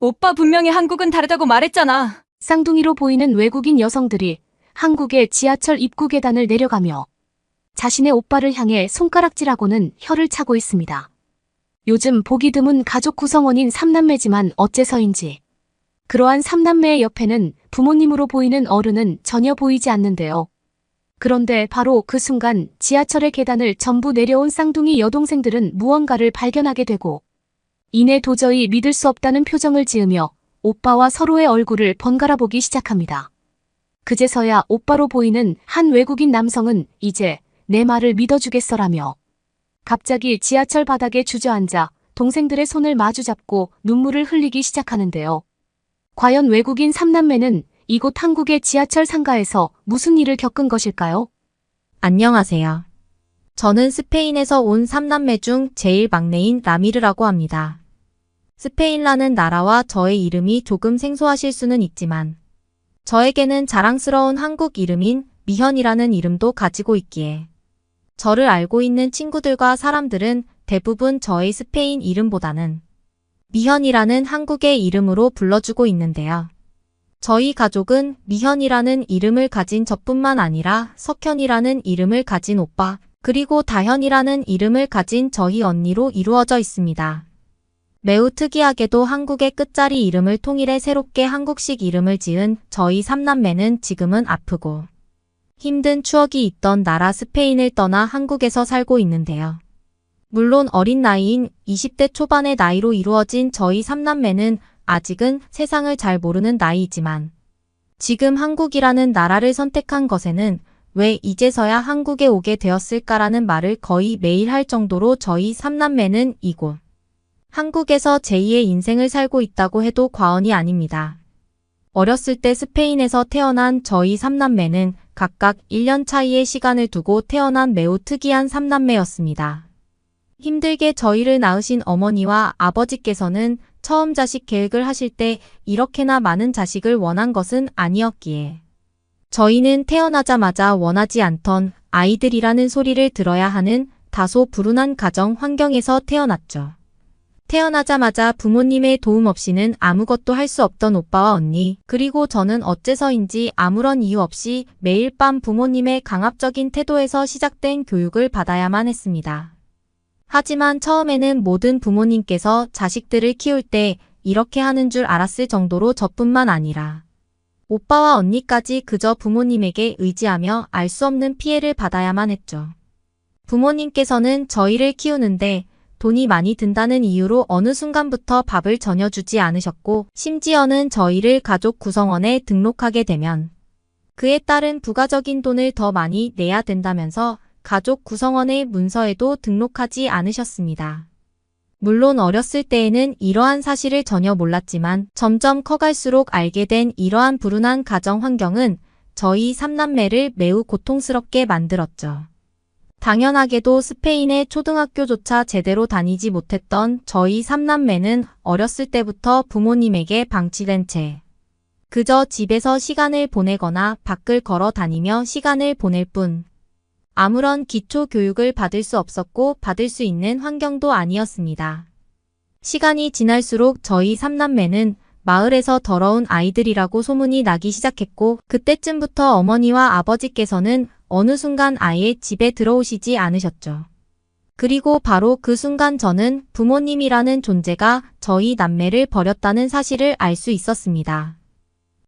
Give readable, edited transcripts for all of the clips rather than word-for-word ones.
오빠 분명히 한국은 다르다고 말했잖아. 쌍둥이로 보이는 외국인 여성들이 한국의 지하철 입구 계단을 내려가며 자신의 오빠를 향해 손가락질하고는 혀를 차고 있습니다. 요즘 보기 드문 가족 구성원인 삼남매지만 어째서인지 그러한 삼남매의 옆에는 부모님으로 보이는 어른은 전혀 보이지 않는데요. 그런데 바로 그 순간 지하철의 계단을 전부 내려온 쌍둥이 여동생들은 무언가를 발견하게 되고 이내 도저히 믿을 수 없다는 표정을 지으며 오빠와 서로의 얼굴을 번갈아 보기 시작합니다. 그제서야 오빠로 보이는 한 외국인 남성은 이제 내 말을 믿어주겠어라며 갑자기 지하철 바닥에 주저앉아 동생들의 손을 마주잡고 눈물을 흘리기 시작하는데요. 과연 외국인 삼남매는 이곳 한국의 지하철 상가에서 무슨 일을 겪은 것일까요? 안녕하세요. 저는 스페인에서 온 삼남매 중 제일 막내인 라미르라고 합니다. 스페인라는 나라와 저의 이름이 조금 생소하실 수는 있지만 저에게는 자랑스러운 한국 이름인 미현이라는 이름도 가지고 있기에 저를 알고 있는 친구들과 사람들은 대부분 저의 스페인 이름보다는 미현이라는 한국의 이름으로 불러주고 있는데요. 저희 가족은 미현이라는 이름을 가진 저뿐만 아니라 석현이라는 이름을 가진 오빠, 그리고 다현이라는 이름을 가진 저희 언니로 이루어져 있습니다. 매우 특이하게도 한국의 끝자리 이름을 통일해 새롭게 한국식 이름을 지은 저희 삼남매는 지금은 아프고 힘든 추억이 있던 나라 스페인을 떠나 한국에서 살고 있는데요. 물론 어린 나이인 20대 초반의 나이로 이루어진 저희 삼남매는 아직은 세상을 잘 모르는 나이이지만 지금 한국이라는 나라를 선택한 것에는 왜 이제서야 한국에 오게 되었을까라는 말을 거의 매일 할 정도로 저희 삼남매는 이곳 한국에서 제2의 인생을 살고 있다고 해도 과언이 아닙니다. 어렸을 때 스페인에서 태어난 저희 삼남매는 각각 1년 차이의 시간을 두고 태어난 매우 특이한 삼남매였습니다. 힘들게 저희를 낳으신 어머니와 아버지께서는 처음 자식 계획을 하실 때 이렇게나 많은 자식을 원한 것은 아니었기에 저희는 태어나자마자 원하지 않던 아이들이라는 소리를 들어야 하는 다소 불운한 가정 환경에서 태어났죠. 태어나자마자 부모님의 도움 없이는 아무것도 할 수 없던 오빠와 언니, 그리고 저는 어째서인지 아무런 이유 없이 매일 밤 부모님의 강압적인 태도에서 시작된 교육을 받아야만 했습니다. 하지만 처음에는 모든 부모님께서 자식들을 키울 때 이렇게 하는 줄 알았을 정도로 저뿐만 아니라 오빠와 언니까지 그저 부모님에게 의지하며 알 수 없는 피해를 받아야만 했죠. 부모님께서는 저희를 키우는데 돈이 많이 든다는 이유로 어느 순간부터 밥을 전혀 주지 않으셨고 심지어는 저희를 가족 구성원에 등록하게 되면 그에 따른 부가적인 돈을 더 많이 내야 된다면서 가족 구성원의 문서에도 등록하지 않으셨습니다. 물론 어렸을 때에는 이러한 사실을 전혀 몰랐지만 점점 커갈수록 알게 된 이러한 불운한 가정 환경은 저희 삼남매를 매우 고통스럽게 만들었죠. 당연하게도 스페인의 초등학교조차 제대로 다니지 못했던 저희 삼남매는 어렸을 때부터 부모님에게 방치된 채 그저 집에서 시간을 보내거나 밖을 걸어 다니며 시간을 보낼 뿐 아무런 기초 교육을 받을 수 없었고 받을 수 있는 환경도 아니었습니다. 시간이 지날수록 저희 삼남매는 마을에서 더러운 아이들이라고 소문이 나기 시작했고 그때쯤부터 어머니와 아버지께서는 어느 순간 아예 집에 들어오시지 않으셨죠. 그리고 바로 그 순간 저는 부모님이라는 존재가 저희 남매를 버렸다는 사실을 알 수 있었습니다.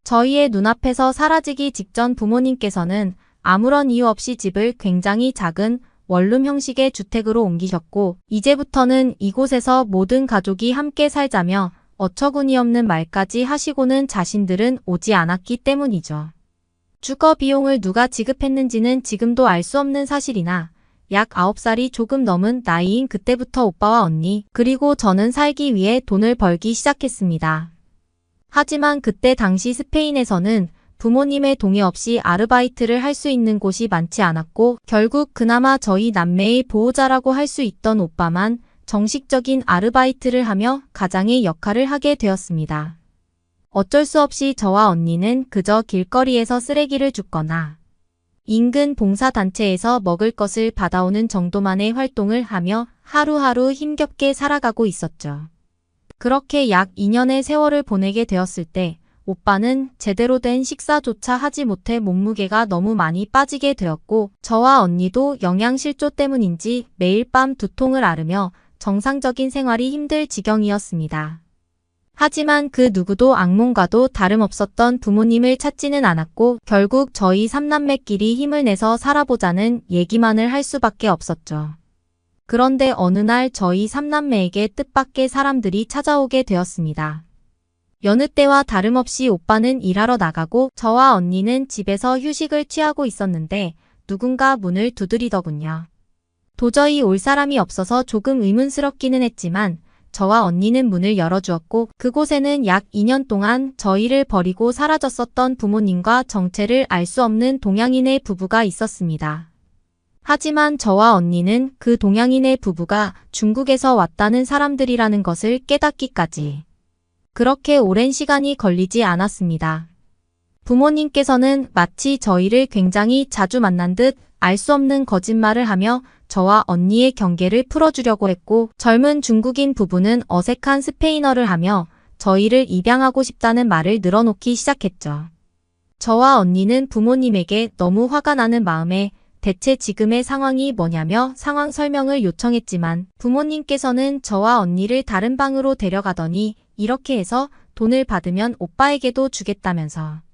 저희의 눈앞에서 사라지기 직전 부모님께서는 아무런 이유 없이 집을 굉장히 작은 원룸 형식의 주택으로 옮기셨고 이제부터는 이곳에서 모든 가족이 함께 살자며 어처구니없는 말까지 하시고는 자신들은 오지 않았기 때문이죠. 주거 비용을 누가 지급했는지는 지금도 알 수 없는 사실이나 약 9살이 조금 넘은 나이인 그때부터 오빠와 언니 그리고 저는 살기 위해 돈을 벌기 시작했습니다. 하지만 그때 당시 스페인에서는 부모님의 동의 없이 아르바이트를 할 수 있는 곳이 많지 않았고 결국 그나마 저희 남매의 보호자라고 할 수 있던 오빠만 정식적인 아르바이트를 하며 가장의 역할을 하게 되었습니다. 어쩔 수 없이 저와 언니는 그저 길거리에서 쓰레기를 줍거나 인근 봉사단체에서 먹을 것을 받아오는 정도만의 활동을 하며 하루하루 힘겹게 살아가고 있었죠. 그렇게 약 2년의 세월을 보내게 되었을 때 오빠는 제대로 된 식사조차 하지 못해 몸무게가 너무 많이 빠지게 되었고 저와 언니도 영양실조 때문인지 매일 밤 두통을 앓으며 정상적인 생활이 힘들 지경이었습니다. 하지만 그 누구도 악몽과도 다름없었던 부모님을 찾지는 않았고 결국 저희 삼남매끼리 힘을 내서 살아보자는 얘기만을 할 수밖에 없었죠. 그런데 어느 날 저희 삼남매에게 뜻밖의 사람들이 찾아오게 되었습니다. 여느 때와 다름없이 오빠는 일하러 나가고 저와 언니는 집에서 휴식을 취하고 있었는데 누군가 문을 두드리더군요. 도저히 올 사람이 없어서 조금 의문스럽기는 했지만 저와 언니는 문을 열어주었고 그곳에는 약 2년 동안 저희를 버리고 사라졌었던 부모님과 정체를 알 수 없는 동양인의 부부가 있었습니다. 하지만 저와 언니는 그 동양인의 부부가 중국에서 왔다는 사람들이라는 것을 깨닫기까지 그렇게 오랜 시간이 걸리지 않았습니다. 부모님께서는 마치 저희를 굉장히 자주 만난 듯 알 수 없는 거짓말을 하며 저와 언니의 경계를 풀어주려고 했고 젊은 중국인 부부는 어색한 스페인어를 하며 저희를 입양하고 싶다는 말을 늘어놓기 시작했죠. 저와 언니는 부모님에게 너무 화가 나는 마음에 대체 지금의 상황이 뭐냐며 상황 설명을 요청했지만 부모님께서는 저와 언니를 다른 방으로 데려가더니 이렇게 해서 돈을 받으면 오빠에게도 주겠다면서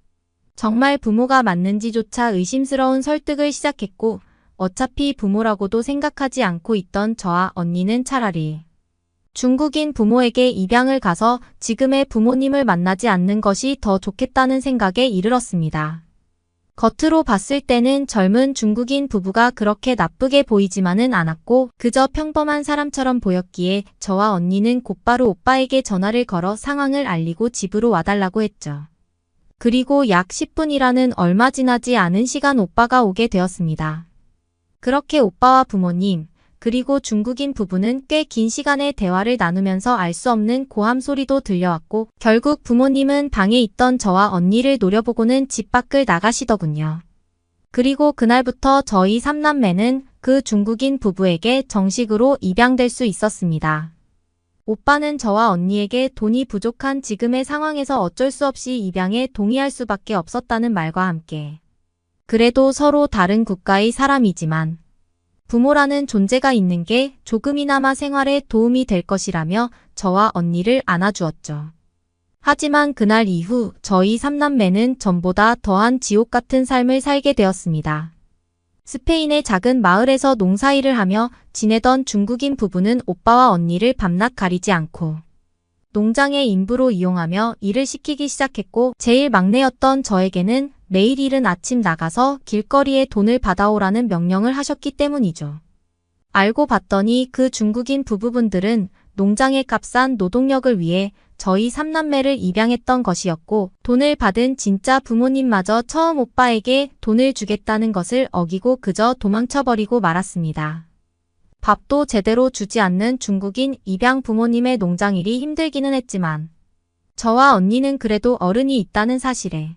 정말 부모가 맞는지조차 의심스러운 설득을 시작했고 어차피 부모라고도 생각하지 않고 있던 저와 언니는 차라리 중국인 부모에게 입양을 가서 지금의 부모님을 만나지 않는 것이 더 좋겠다는 생각에 이르렀습니다. 겉으로 봤을 때는 젊은 중국인 부부가 그렇게 나쁘게 보이지만은 않았고 그저 평범한 사람처럼 보였기에 저와 언니는 곧바로 오빠에게 전화를 걸어 상황을 알리고 집으로 와달라고 했죠. 그리고 약 10분이라는 얼마 지나지 않은 시간 오빠가 오게 되었습니다. 그렇게 오빠와 부모님, 그리고 중국인 부부는 꽤 긴 시간의 대화를 나누면서 알 수 없는 고함 소리도 들려왔고 결국 부모님은 방에 있던 저와 언니를 노려보고는 집 밖을 나가시더군요. 그리고 그날부터 저희 삼남매는 그 중국인 부부에게 정식으로 입양될 수 있었습니다. 오빠는 저와 언니에게 돈이 부족한 지금의 상황에서 어쩔 수 없이 입양에 동의할 수밖에 없었다는 말과 함께 그래도 서로 다른 국가의 사람이지만 부모라는 존재가 있는 게 조금이나마 생활에 도움이 될 것이라며 저와 언니를 안아주었죠. 하지만 그날 이후 저희 삼남매는 전보다 더한 지옥 같은 삶을 살게 되었습니다. 스페인의 작은 마을에서 농사일을 하며 지내던 중국인 부부는 오빠와 언니를 밤낮 가리지 않고 농장의 인부로 이용하며 일을 시키기 시작했고 제일 막내였던 저에게는 매일 이른 아침 나가서 길거리에 돈을 받아오라는 명령을 하셨기 때문이죠. 알고 봤더니 그 중국인 부부분들은 농장의 값싼 노동력을 위해 저희 삼남매를 입양했던 것이었고 돈을 받은 진짜 부모님마저 처음 오빠에게 돈을 주겠다는 것을 어기고 그저 도망쳐버리고 말았습니다. 밥도 제대로 주지 않는 중국인 입양 부모님의 농장일이 힘들기는 했지만 저와 언니는 그래도 어른이 있다는 사실에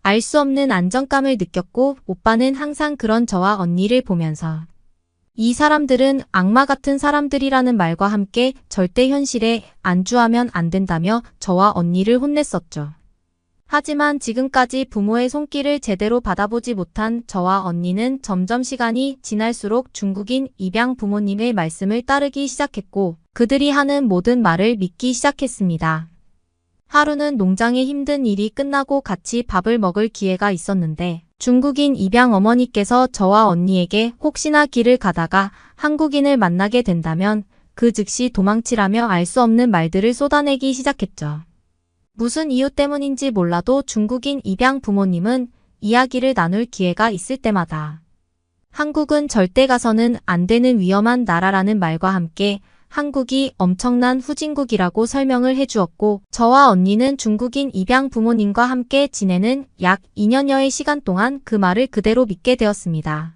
알 수 없는 안정감을 느꼈고 오빠는 항상 그런 저와 언니를 보면서 이 사람들은 악마 같은 사람들이라는 말과 함께 절대 현실에 안주하면 안 된다며 저와 언니를 혼냈었죠. 하지만 지금까지 부모의 손길을 제대로 받아보지 못한 저와 언니는 점점 시간이 지날수록 중국인 입양 부모님의 말씀을 따르기 시작했고 그들이 하는 모든 말을 믿기 시작했습니다. 하루는 농장의 힘든 일이 끝나고 같이 밥을 먹을 기회가 있었는데 중국인 입양 어머니께서 저와 언니에게 혹시나 길을 가다가 한국인을 만나게 된다면 그 즉시 도망치라며 알 수 없는 말들을 쏟아내기 시작했죠. 무슨 이유 때문인지 몰라도 중국인 입양 부모님은 이야기를 나눌 기회가 있을 때마다 한국은 절대 가서는 안 되는 위험한 나라라는 말과 함께 한국이 엄청난 후진국이라고 설명을 해주었고 저와 언니는 중국인 입양 부모님과 함께 지내는 약 2년여의 시간 동안 그 말을 그대로 믿게 되었습니다.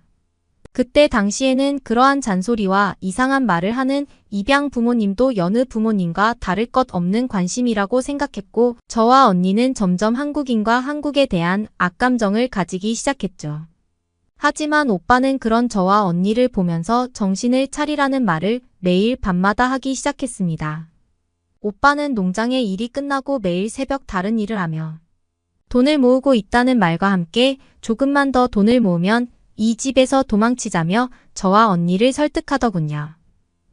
그때 당시에는 그러한 잔소리와 이상한 말을 하는 입양 부모님도 여느 부모님과 다를 것 없는 관심이라고 생각했고 저와 언니는 점점 한국인과 한국에 대한 악감정을 가지기 시작했죠. 하지만 오빠는 그런 저와 언니를 보면서 정신을 차리라는 말을 매일 밤마다 하기 시작했습니다. 오빠는 농장의 일이 끝나고 매일 새벽 다른 일을 하며 돈을 모으고 있다는 말과 함께 조금만 더 돈을 모으면 이 집에서 도망치자며 저와 언니를 설득하더군요.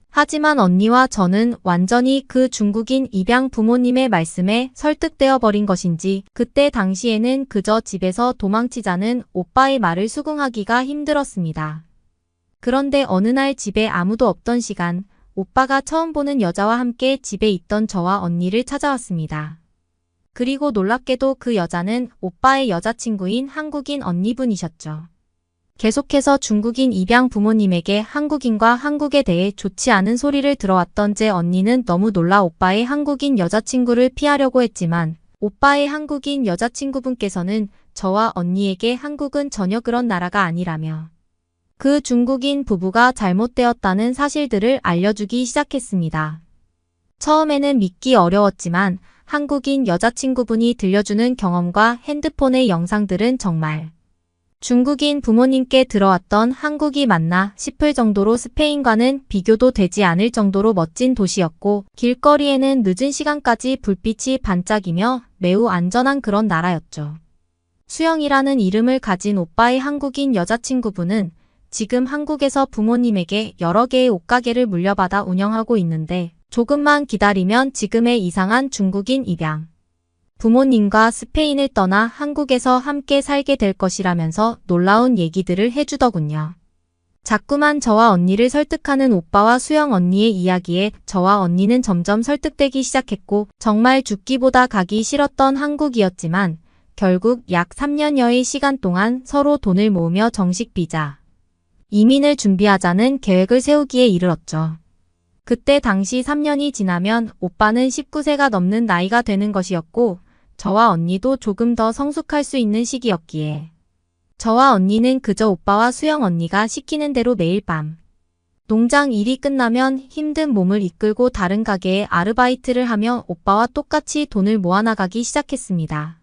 하지만 언니와 저는 완전히 그 중국인 입양 부모님의 말씀에 설득되어 버린 것인지 그때 당시에는 그저 집에서 도망치자는 오빠의 말을 수긍하기가 힘들었습니다. 그런데 어느 날 집에 아무도 없던 시간, 오빠가 처음 보는 여자와 함께 집에 있던 저와 언니를 찾아왔습니다. 그리고 놀랍게도 그 여자는 오빠의 여자친구인 한국인 언니분이셨죠. 계속해서 중국인 입양 부모님에게 한국인과 한국에 대해 좋지 않은 소리를 들어왔던 제 언니는 너무 놀라 오빠의 한국인 여자친구를 피하려고 했지만 오빠의 한국인 여자친구분께서는 저와 언니에게 한국은 전혀 그런 나라가 아니라며 그 중국인 부부가 잘못되었다는 사실들을 알려주기 시작했습니다. 처음에는 믿기 어려웠지만 한국인 여자친구분이 들려주는 경험과 핸드폰의 영상들은 정말 중국인 부모님께 들어왔던 한국이 맞나 싶을 정도로 스페인과는 비교도 되지 않을 정도로 멋진 도시였고 길거리에는 늦은 시간까지 불빛이 반짝이며 매우 안전한 그런 나라였죠. 수영이라는 이름을 가진 오빠의 한국인 여자친구분은 지금 한국에서 부모님에게 여러 개의 옷가게를 물려받아 운영하고 있는데 조금만 기다리면 지금의 이상한 중국인 입양 부모님과 스페인을 떠나 한국에서 함께 살게 될 것이라면서 놀라운 얘기들을 해주더군요. 자꾸만 저와 언니를 설득하는 오빠와 수영 언니의 이야기에 저와 언니는 점점 설득되기 시작했고 정말 죽기보다 가기 싫었던 한국이었지만 결국 약 3년여의 시간 동안 서로 돈을 모으며 정식 비자, 이민을 준비하자는 계획을 세우기에 이르렀죠. 그때 당시 3년이 지나면 오빠는 19세가 넘는 나이가 되는 것이었고 저와 언니도 조금 더 성숙할 수 있는 시기였기에 저와 언니는 그저 오빠와 수영 언니가 시키는 대로 매일 밤 농장 일이 끝나면 힘든 몸을 이끌고 다른 가게에 아르바이트를 하며 오빠와 똑같이 돈을 모아나가기 시작했습니다.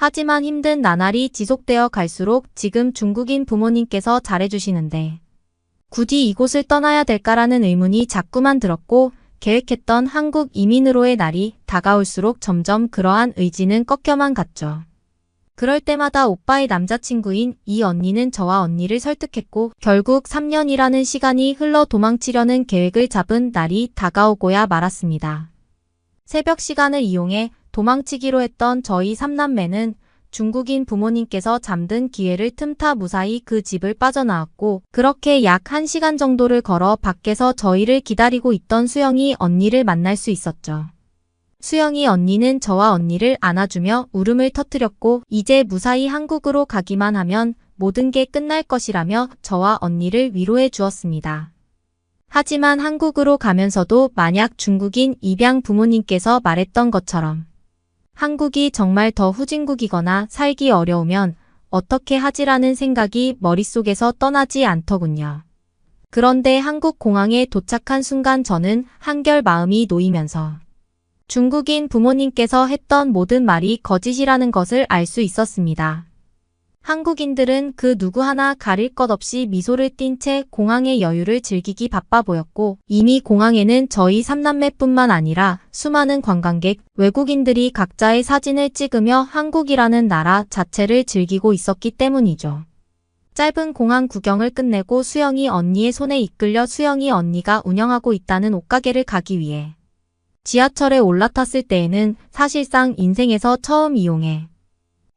하지만 힘든 나날이 지속되어 갈수록 지금 중국인 부모님께서 잘해주시는데 굳이 이곳을 떠나야 될까라는 의문이 자꾸만 들었고 계획했던 한국 이민으로의 날이 다가올수록 점점 그러한 의지는 꺾여만 갔죠. 그럴 때마다 오빠의 남자친구인 이 언니는 저와 언니를 설득했고 결국 3년이라는 시간이 흘러 도망치려는 계획을 잡은 날이 다가오고야 말았습니다. 새벽 시간을 이용해 도망치기로 했던 저희 3남매는 중국인 부모님께서 잠든 기회를 틈타 무사히 그 집을 빠져나왔고 그렇게 약 1시간 정도를 걸어 밖에서 저희를 기다리고 있던 수영이 언니를 만날 수 있었죠. 수영이 언니는 저와 언니를 안아주며 울음을 터뜨렸고 이제 무사히 한국으로 가기만 하면 모든 게 끝날 것이라며 저와 언니를 위로해 주었습니다. 하지만 한국으로 가면서도 만약 중국인 입양 부모님께서 말했던 것처럼 한국이 정말 더 후진국이거나 살기 어려우면 어떻게 하지라는 생각이 머릿속에서 떠나지 않더군요. 그런데 한국 공항에 도착한 순간 저는 한결 마음이 놓이면서 중국인 부모님께서 했던 모든 말이 거짓이라는 것을 알 수 있었습니다. 한국인들은 그 누구 하나 가릴 것 없이 미소를 띤 채 공항의 여유를 즐기기 바빠 보였고 이미 공항에는 저희 3남매뿐만 아니라 수많은 관광객, 외국인들이 각자의 사진을 찍으며 한국이라는 나라 자체를 즐기고 있었기 때문이죠. 짧은 공항 구경을 끝내고 수영이 언니의 손에 이끌려 수영이 언니가 운영하고 있다는 옷가게를 가기 위해 지하철에 올라탔을 때에는 사실상 인생에서 처음 이용해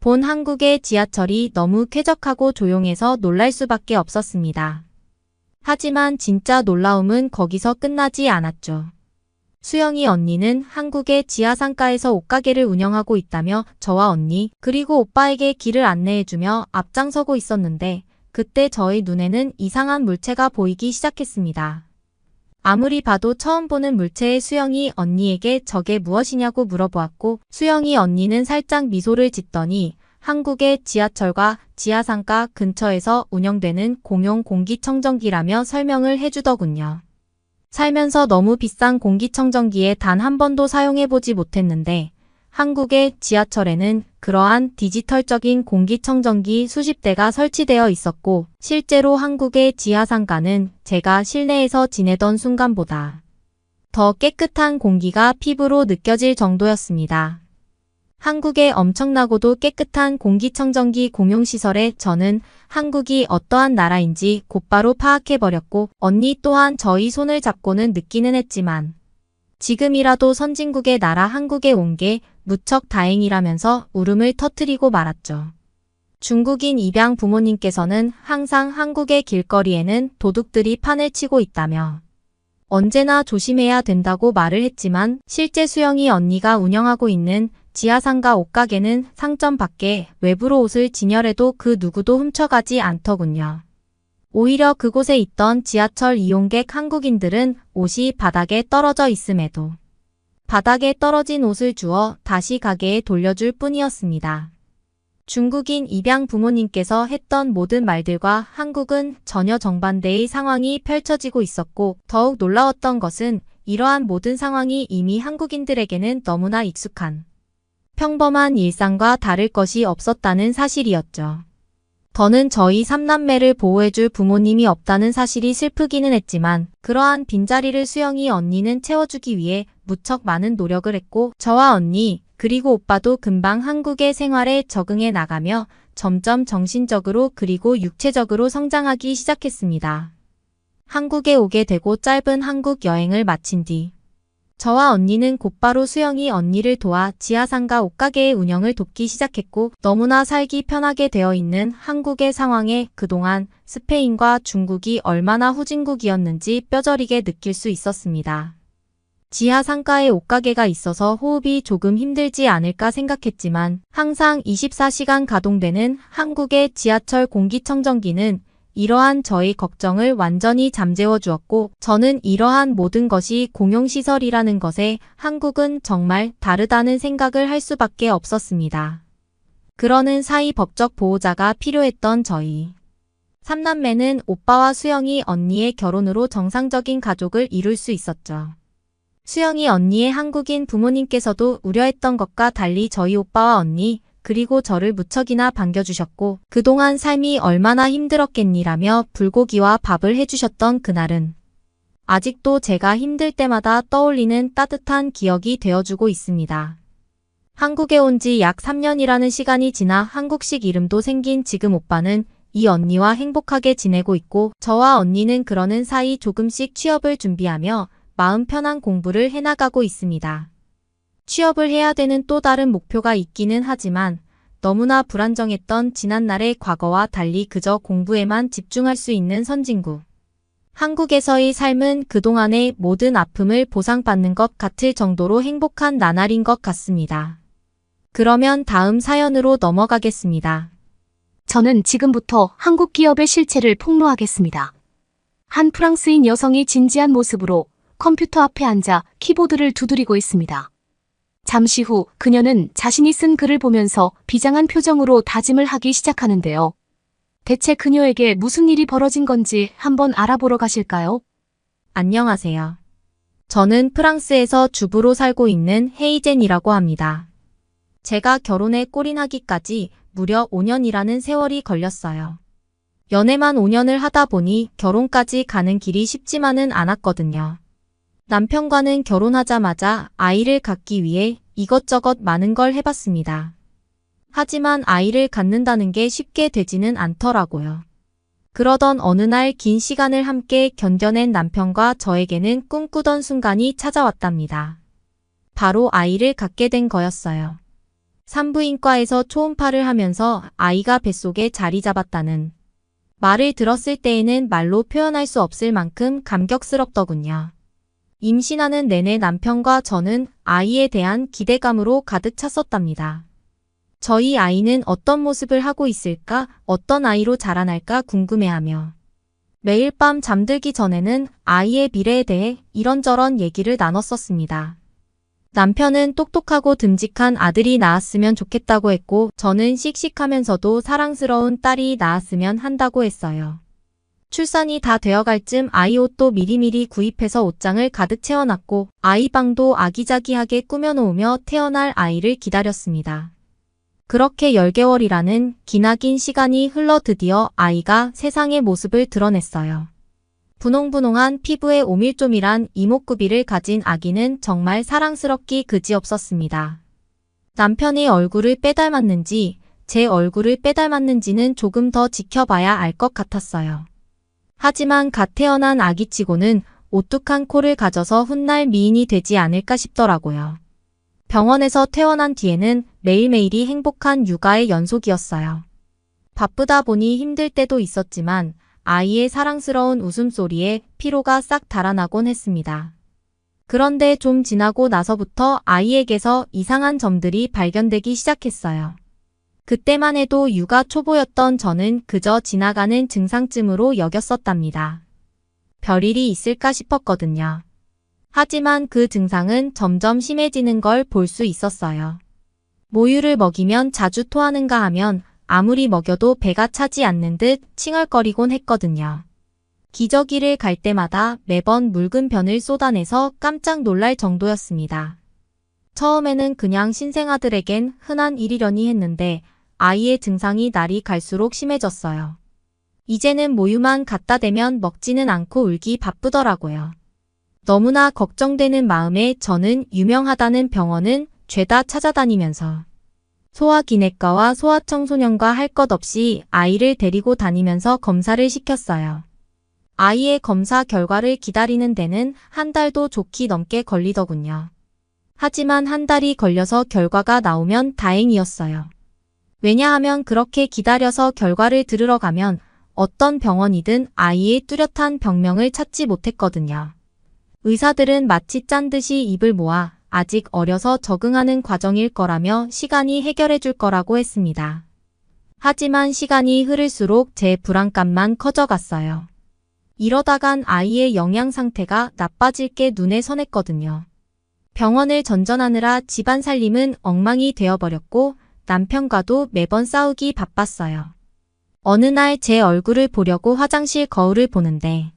본 한국의 지하철이 너무 쾌적하고 조용해서 놀랄 수밖에 없었습니다. 하지만 진짜 놀라움은 거기서 끝나지 않았죠. 수영이 언니는 한국의 지하상가에서 옷가게를 운영하고 있다며 저와 언니 그리고 오빠에게 길을 안내해주며 앞장서고 있었는데 그때 저의 눈에는 이상한 물체가 보이기 시작했습니다. 아무리 봐도 처음 보는 물체의 수영이 언니에게 저게 무엇이냐고 물어보았고 수영이 언니는 살짝 미소를 짓더니 한국의 지하철과 지하상가 근처에서 운영되는 공용 공기청정기라며 설명을 해주더군요. 살면서 너무 비싼 공기청정기에 단 한 번도 사용해보지 못했는데 한국의 지하철에는 그러한 디지털적인 공기청정기 수십 대가 설치되어 있었고 실제로 한국의 지하상가는 제가 실내에서 지내던 순간보다 더 깨끗한 공기가 피부로 느껴질 정도였습니다. 한국의 엄청나고도 깨끗한 공기청정기 공용시설에 저는 한국이 어떠한 나라인지 곧바로 파악해버렸고 언니 또한 저희 손을 잡고는 느끼는 했지만 지금이라도 선진국의 나라 한국에 온 게 무척 다행이라면서 울음을 터뜨리고 말았죠. 중국인 입양 부모님께서는 항상 한국의 길거리에는 도둑들이 판을 치고 있다며 언제나 조심해야 된다고 말을 했지만 실제 수영이 언니가 운영하고 있는 지하상가 옷가게는 상점 밖에 외부로 옷을 진열해도 그 누구도 훔쳐가지 않더군요. 오히려 그곳에 있던 지하철 이용객 한국인들은 옷이 바닥에 떨어져 있음에도 바닥에 떨어진 옷을 주워 다시 가게에 돌려줄 뿐이었습니다. 중국인 입양 부모님께서 했던 모든 말들과 한국은 전혀 정반대의 상황이 펼쳐지고 있었고 더욱 놀라웠던 것은 이러한 모든 상황이 이미 한국인들에게는 너무나 익숙한 평범한 일상과 다를 것이 없었다는 사실이었죠. 더는 저희 3남매를 보호해줄 부모님이 없다는 사실이 슬프기는 했지만 그러한 빈자리를 수영이 언니는 채워주기 위해 무척 많은 노력을 했고 저와 언니 그리고 오빠도 금방 한국의 생활에 적응해 나가며 점점 정신적으로 그리고 육체적으로 성장하기 시작했습니다. 한국에 오게 되고 짧은 한국 여행을 마친 뒤 저와 언니는 곧바로 수영이 언니를 도와 지하상가 옷가게의 운영을 돕기 시작했고 너무나 살기 편하게 되어 있는 한국의 상황에 그동안 스페인과 중국이 얼마나 후진국이었는지 뼈저리게 느낄 수 있었습니다. 지하상가에 옷가게가 있어서 호흡이 조금 힘들지 않을까 생각했지만 항상 24시간 가동되는 한국의 지하철 공기청정기는 이러한 저의 걱정을 완전히 잠재워 주었고 저는 이러한 모든 것이 공용시설이라는 것에 한국은 정말 다르다는 생각을 할 수밖에 없었습니다. 그러는 사이 법적 보호자가 필요했던 저희 3남매는 오빠와 수영이 언니의 결혼으로 정상적인 가족을 이룰 수 있었죠. 수영이 언니의 한국인 부모님께서도 우려했던 것과 달리 저희 오빠와 언니 그리고 저를 무척이나 반겨주셨고 그동안 삶이 얼마나 힘들었겠니라며 불고기와 밥을 해주셨던 그날은 아직도 제가 힘들 때마다 떠올리는 따뜻한 기억이 되어주고 있습니다. 한국에 온 지 약 3년이라는 시간이 지나 한국식 이름도 생긴 지금 오빠는 이 언니와 행복하게 지내고 있고 저와 언니는 그러는 사이 조금씩 취업을 준비하며 마음 편한 공부를 해나가고 있습니다. 취업을 해야 되는 또 다른 목표가 있기는 하지만 너무나 불안정했던 지난날의 과거와 달리 그저 공부에만 집중할 수 있는 선진국. 한국에서의 삶은 그동안의 모든 아픔을 보상받는 것 같을 정도로 행복한 나날인 것 같습니다. 그러면 다음 사연으로 넘어가겠습니다. 저는 지금부터 한국 기업의 실체를 폭로하겠습니다. 한 프랑스인 여성이 진지한 모습으로 컴퓨터 앞에 앉아 키보드를 두드리고 있습니다. 잠시 후 그녀는 자신이 쓴 글을 보면서 비장한 표정으로 다짐을 하기 시작하는데요. 대체 그녀에게 무슨 일이 벌어진 건지 한번 알아보러 가실까요? 안녕하세요. 저는 프랑스에서 주부로 살고 있는 헤이젠이라고 합니다. 제가 결혼에 골인하기까지 무려 5년이라는 세월이 걸렸어요. 연애만 5년을 하다 보니 결혼까지 가는 길이 쉽지만은 않았거든요. 남편과는 결혼하자마자 아이를 갖기 위해 이것저것 많은 걸 해봤습니다. 하지만 아이를 갖는다는 게 쉽게 되지는 않더라고요. 그러던 어느 날 긴 시간을 함께 견뎌낸 남편과 저에게는 꿈꾸던 순간이 찾아왔답니다. 바로 아이를 갖게 된 거였어요. 산부인과에서 초음파를 하면서 아이가 뱃속에 자리 잡았다는 말을 들었을 때에는 말로 표현할 수 없을 만큼 감격스럽더군요. 임신하는 내내 남편과 저는 아이에 대한 기대감으로 가득 찼었답니다. 저희 아이는 어떤 모습을 하고 있을까, 어떤 아이로 자라날까 궁금해하며 매일 밤 잠들기 전에는 아이의 미래에 대해 이런저런 얘기를 나눴었습니다. 남편은 똑똑하고 듬직한 아들이 낳았으면 좋겠다고 했고 저는 씩씩하면서도 사랑스러운 딸이 낳았으면 한다고 했어요. 출산이 다 되어갈 쯤 아이 옷도 미리미리 구입해서 옷장을 가득 채워놨고 아이방도 아기자기하게 꾸며놓으며 태어날 아이를 기다렸습니다. 그렇게 10개월이라는 기나긴 시간이 흘러 드디어 아이가 세상의 모습을 드러냈어요. 분홍분홍한 피부에 오밀조밀한 이목구비를 가진 아기는 정말 사랑스럽기 그지없었습니다. 남편의 얼굴을 빼닮았는지 제 얼굴을 빼닮았는지는 조금 더 지켜봐야 알 것 같았어요. 하지만 갓 태어난 아기치고는 오뚝한 코를 가져서 훗날 미인이 되지 않을까 싶더라고요. 병원에서 퇴원한 뒤에는 매일매일이 행복한 육아의 연속이었어요. 바쁘다 보니 힘들 때도 있었지만 아이의 사랑스러운 웃음소리에 피로가 싹 달아나곤 했습니다. 그런데 좀 지나고 나서부터 아이에게서 이상한 점들이 발견되기 시작했어요. 그때만 해도 육아 초보였던 저는 그저 지나가는 증상쯤으로 여겼었답니다. 별일이 있을까 싶었거든요. 하지만 그 증상은 점점 심해지는 걸 볼 수 있었어요. 모유를 먹이면 자주 토하는가 하면 아무리 먹여도 배가 차지 않는 듯 칭얼거리곤 했거든요. 기저귀를 갈 때마다 매번 묽은 변을 쏟아내서 깜짝 놀랄 정도였습니다. 처음에는 그냥 신생아들에겐 흔한 일이려니 했는데 아이의 증상이 날이 갈수록 심해졌어요. 이제는 모유만 갖다 대면 먹지는 않고 울기 바쁘더라고요. 너무나 걱정되는 마음에 저는 유명하다는 병원은 죄다 찾아다니면서 소아기내과와 소아청소년과 할 것 없이 아이를 데리고 다니면서 검사를 시켰어요. 아이의 검사 결과를 기다리는 데는 한 달도 좋게 넘게 걸리더군요. 하지만 한 달이 걸려서 결과가 나오면 다행이었어요. 왜냐하면 그렇게 기다려서 결과를 들으러 가면 어떤 병원이든 아이의 뚜렷한 병명을 찾지 못했거든요. 의사들은 마치 짠 듯이 입을 모아 아직 어려서 적응하는 과정일 거라며 시간이 해결해 줄 거라고 했습니다. 하지만 시간이 흐를수록 제 불안감만 커져갔어요. 이러다간 아이의 영양 상태가 나빠질 게 눈에 선했거든요. 병원을 전전하느라 집안 살림은 엉망이 되어버렸고 남편과도 매번 싸우기 바빴어요. 어느 날 제 얼굴을 보려고 화장실 거울을 보는데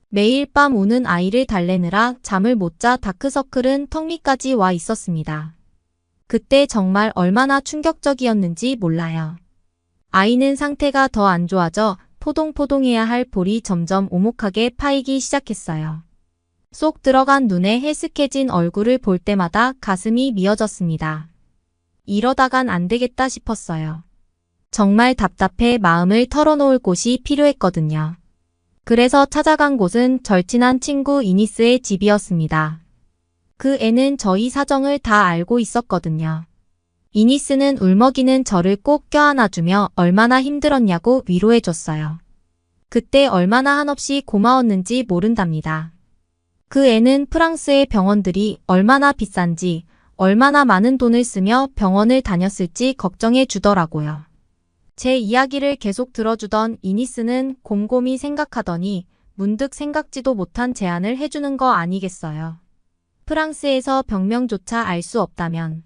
매일 밤 우는 아이를 달래느라 잠을 못 자 다크서클은 턱 밑까지 와 있었습니다. 그때 정말 얼마나 충격적이었는지 몰라요. 아이는 상태가 더 안 좋아져 포동포동해야 할 볼이 점점 오목하게 파이기 시작했어요. 쏙 들어간 눈에 헬스케진 얼굴을 볼 때마다 가슴이 미어졌습니다. 이러다간 안 되겠다 싶었어요. 정말 답답해 마음을 털어놓을 곳이 필요했거든요. 그래서 찾아간 곳은 절친한 친구 이니스의 집이었습니다. 그 애는 저희 사정을 다 알고 있었거든요. 이니스는 울먹이는 저를 꼭 껴안아주며 얼마나 힘들었냐고 위로해줬어요. 그때 얼마나 한없이 고마웠는지 모른답니다. 그 애는 프랑스의 병원들이 얼마나 비싼지, 얼마나 많은 돈을 쓰며 병원을 다녔을지 걱정해 주더라고요. 제 이야기를 계속 들어주던 이니스는 곰곰이 생각하더니 문득 생각지도 못한 제안을 해주는 거 아니겠어요. 프랑스에서 병명조차 알 수 없다면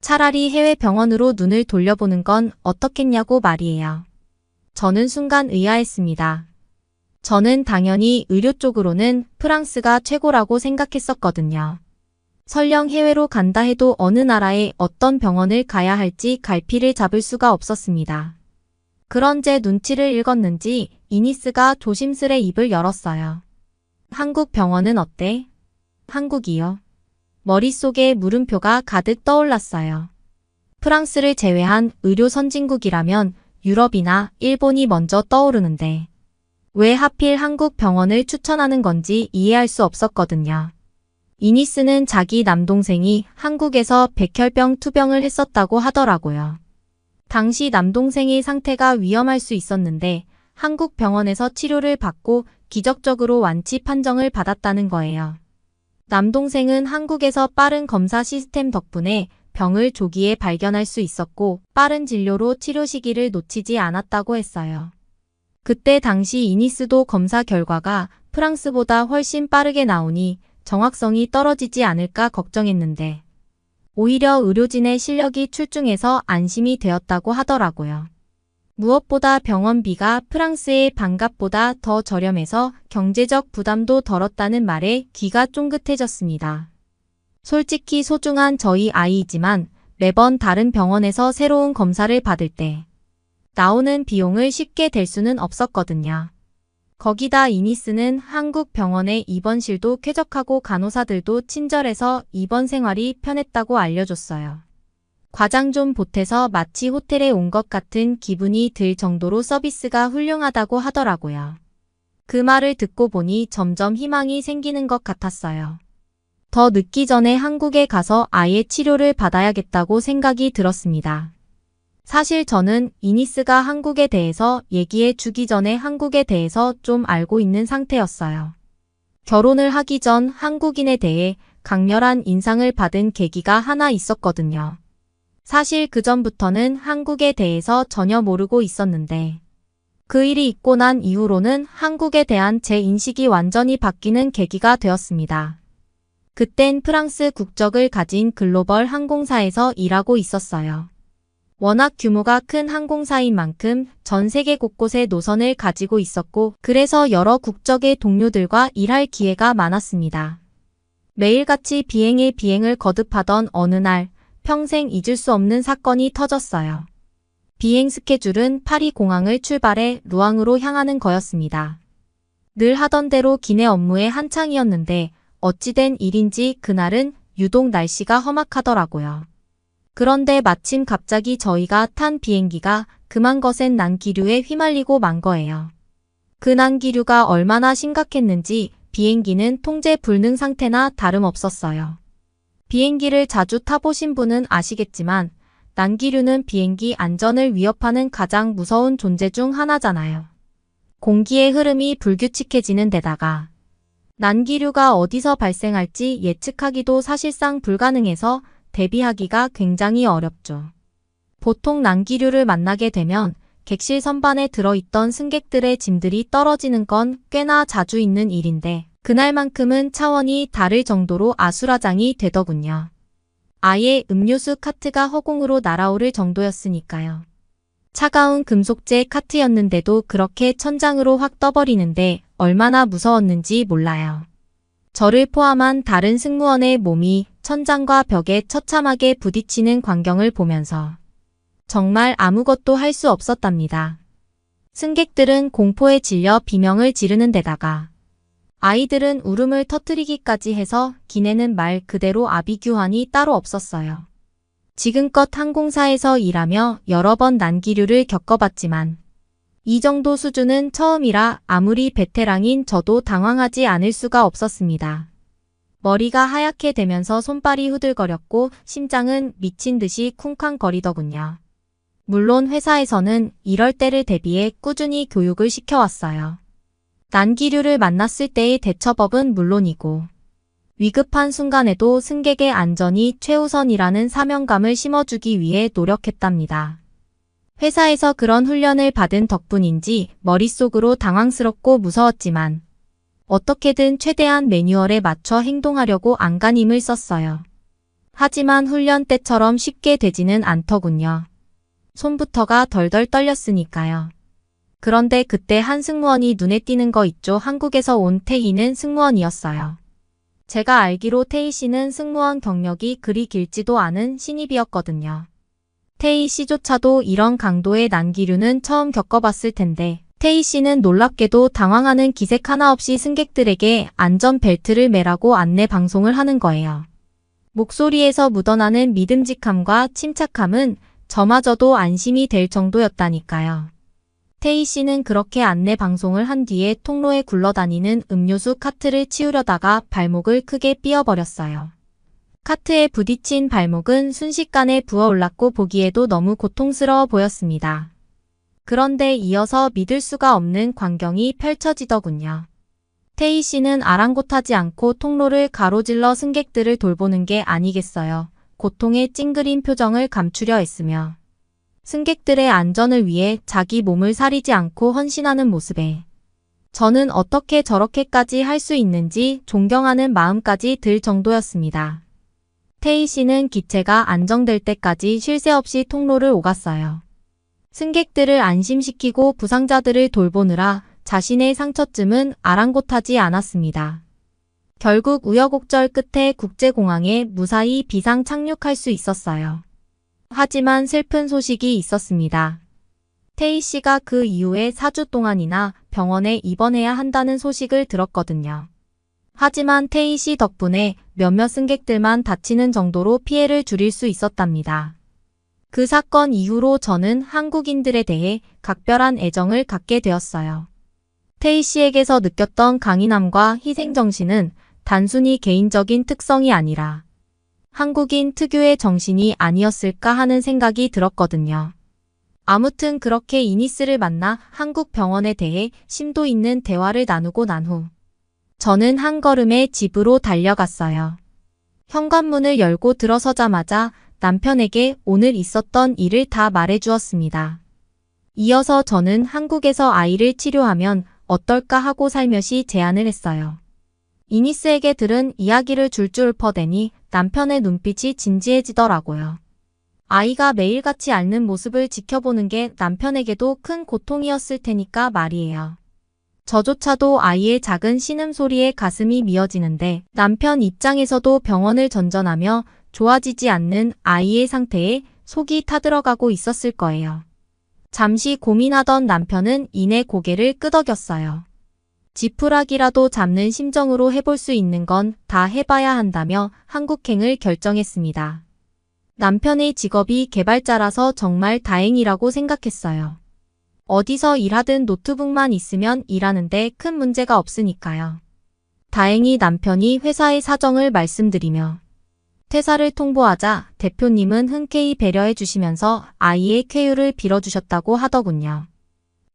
차라리 해외 병원으로 눈을 돌려보는 건 어떻겠냐고 말이에요. 저는 순간 의아했습니다. 저는 당연히 의료 쪽으로는 프랑스가 최고라고 생각했었거든요. 설령 해외로 간다 해도 어느 나라에 어떤 병원을 가야 할지 갈피를 잡을 수가 없었습니다. 그런 제 눈치를 읽었는지 이니스가 조심스레 입을 열었어요. 한국 병원은 어때? 한국이요? 머릿속에 물음표가 가득 떠올랐어요. 프랑스를 제외한 의료 선진국이라면 유럽이나 일본이 먼저 떠오르는데 왜 하필 한국 병원을 추천하는 건지 이해할 수 없었거든요. 이니스는 자기 남동생이 한국에서 백혈병 투병을 했었다고 하더라고요. 당시 남동생의 상태가 위험할 수 있었는데 한국 병원에서 치료를 받고 기적적으로 완치 판정을 받았다는 거예요. 남동생은 한국에서 빠른 검사 시스템 덕분에 병을 조기에 발견할 수 있었고 빠른 진료로 치료 시기를 놓치지 않았다고 했어요. 그때 당시 이니스도 검사 결과가 프랑스보다 훨씬 빠르게 나오니 정확성이 떨어지지 않을까 걱정했는데 오히려 의료진의 실력이 출중해서 안심이 되었다고 하더라고요. 무엇보다 병원비가 프랑스의 반값보다 더 저렴해서 경제적 부담도 덜었다는 말에 귀가 쫑긋해졌습니다. 솔직히 소중한 저희 아이이지만 매번 다른 병원에서 새로운 검사를 받을 때 나오는 비용을 쉽게 댈 수는 없었거든요. 거기다 이니스는 한국 병원의 입원실도 쾌적하고 간호사들도 친절해서 입원 생활이 편했다고 알려줬어요. 과장 좀 보태서 마치 호텔에 온 것 같은 기분이 들 정도로 서비스가 훌륭하다고 하더라고요. 그 말을 듣고 보니 점점 희망이 생기는 것 같았어요. 더 늦기 전에 한국에 가서 아예 치료를 받아야겠다고 생각이 들었습니다. 사실 저는 이니스가 한국에 대해서 얘기해 주기 전에 한국에 대해서 좀 알고 있는 상태였어요. 결혼을 하기 전 한국인에 대해 강렬한 인상을 받은 계기가 하나 있었거든요. 사실 그전부터는 한국에 대해서 전혀 모르고 있었는데 그 일이 있고 난 이후로는 한국에 대한 제 인식이 완전히 바뀌는 계기가 되었습니다. 그땐 프랑스 국적을 가진 글로벌 항공사에서 일하고 있었어요. 워낙 규모가 큰 항공사인 만큼 전 세계 곳곳에 노선을 가지고 있었고 그래서 여러 국적의 동료들과 일할 기회가 많았습니다. 매일같이 비행을 거듭하던 어느 날 평생 잊을 수 없는 사건이 터졌어요. 비행 스케줄은 파리 공항을 출발해 루앙으로 향하는 거였습니다. 늘 하던 대로 기내 업무의 한창이었는데 어찌된 일인지 그날은 유독 날씨가 험악하더라고요. 그런데 마침 갑자기 저희가 탄 비행기가 금한 거센 난기류에 휘말리고 만 거예요. 그 난기류가 얼마나 심각했는지 비행기는 통제 불능 상태나 다름없었어요. 비행기를 자주 타보신 분은 아시겠지만 난기류는 비행기 안전을 위협하는 가장 무서운 존재 중 하나잖아요. 공기의 흐름이 불규칙해지는 데다가 난기류가 어디서 발생할지 예측하기도 사실상 불가능해서 대비하기가 굉장히 어렵죠. 보통 난기류를 만나게 되면 객실 선반에 들어있던 승객들의 짐들이 떨어지는 건 꽤나 자주 있는 일인데 그날만큼은 차원이 다를 정도로 아수라장이 되더군요. 아예 음료수 카트가 허공으로 날아오를 정도였으니까요. 차가운 금속재 카트였는데도 그렇게 천장으로 확 떠버리는데 얼마나 무서웠는지 몰라요. 저를 포함한 다른 승무원의 몸이 천장과 벽에 처참하게 부딪히는 광경을 보면서 정말 아무것도 할 수 없었답니다. 승객들은 공포에 질려 비명을 지르는 데다가 아이들은 울음을 터뜨리기까지 해서 기내는 말 그대로 아비규환이 따로 없었어요. 지금껏 항공사에서 일하며 여러 번 난기류를 겪어봤지만 이 정도 수준은 처음이라 아무리 베테랑인 저도 당황하지 않을 수가 없었습니다. 머리가 하얗게 되면서 손발이 후들거렸고 심장은 미친 듯이 쿵쾅거리더군요. 물론 회사에서는 이럴 때를 대비해 꾸준히 교육을 시켜왔어요. 난기류를 만났을 때의 대처법은 물론이고 위급한 순간에도 승객의 안전이 최우선이라는 사명감을 심어주기 위해 노력했답니다. 회사에서 그런 훈련을 받은 덕분인지 머릿속으로 당황스럽고 무서웠지만 어떻게든 최대한 매뉴얼에 맞춰 행동하려고 안간힘을 썼어요. 하지만 훈련 때처럼 쉽게 되지는 않더군요. 손부터가 덜덜 떨렸으니까요. 그런데 그때 한 승무원이 눈에 띄는 거 있죠. 한국에서 온 태희는 승무원이었어요. 제가 알기로 태희 씨는 승무원 경력이 그리 길지도 않은 신입이었거든요. 태희 씨조차도 이런 강도의 난기류는 처음 겪어봤을 텐데 태희 씨는 놀랍게도 당황하는 기색 하나 없이 승객들에게 안전벨트를 매라고 안내 방송을 하는 거예요. 목소리에서 묻어나는 믿음직함과 침착함은 저마저도 안심이 될 정도였다니까요. 태희 씨는 그렇게 안내 방송을 한 뒤에 통로에 굴러다니는 음료수 카트를 치우려다가 발목을 크게 삐어버렸어요. 카트에 부딪힌 발목은 순식간에 부어올랐고 보기에도 너무 고통스러워 보였습니다. 그런데 이어서 믿을 수가 없는 광경이 펼쳐지더군요. 태희 씨는 아랑곳하지 않고 통로를 가로질러 승객들을 돌보는 게 아니겠어요. 고통에 찡그린 표정을 감추려 했으며 승객들의 안전을 위해 자기 몸을 사리지 않고 헌신하는 모습에 저는 어떻게 저렇게까지 할 수 있는지 존경하는 마음까지 들 정도였습니다. 태희 씨는 기체가 안정될 때까지 쉴 새 없이 통로를 오갔어요. 승객들을 안심시키고 부상자들을 돌보느라 자신의 상처쯤은 아랑곳하지 않았습니다. 결국 우여곡절 끝에 국제공항에 무사히 비상 착륙할 수 있었어요. 하지만 슬픈 소식이 있었습니다. 태희 씨가 그 이후에 4주 동안이나 병원에 입원해야 한다는 소식을 들었거든요. 하지만 태희 씨 덕분에 몇몇 승객들만 다치는 정도로 피해를 줄일 수 있었답니다. 그 사건 이후로 저는 한국인들에 대해 각별한 애정을 갖게 되었어요. 태희 씨에게서 느꼈던 강인함과 희생정신은 단순히 개인적인 특성이 아니라 한국인 특유의 정신이 아니었을까 하는 생각이 들었거든요. 아무튼 그렇게 이니스를 만나 한국 병원에 대해 심도 있는 대화를 나누고 난 후 저는 한 걸음에 집으로 달려갔어요. 현관문을 열고 들어서자마자 남편에게 오늘 있었던 일을 다 말해주었습니다. 이어서 저는 한국에서 아이를 치료하면 어떨까 하고 살며시 제안을 했어요. 이니스에게 들은 이야기를 줄줄 퍼대니 남편의 눈빛이 진지해지더라고요. 아이가 매일같이 앓는 모습을 지켜보는 게 남편에게도 큰 고통이었을 테니까 말이에요. 저조차도 아이의 작은 신음소리에 가슴이 미어지는데 남편 입장에서도 병원을 전전하며 좋아지지 않는 아이의 상태에 속이 타들어가고 있었을 거예요. 잠시 고민하던 남편은 이내 고개를 끄덕였어요. 지푸라기라도 잡는 심정으로 해볼 수 있는 건 다 해봐야 한다며 한국행을 결정했습니다. 남편의 직업이 개발자라서 정말 다행이라고 생각했어요. 어디서 일하든 노트북만 있으면 일하는데 큰 문제가 없으니까요. 다행히 남편이 회사의 사정을 말씀드리며 퇴사를 통보하자 대표님은 흔쾌히 배려해 주시면서 아이의 쾌유를 빌어주셨다고 하더군요.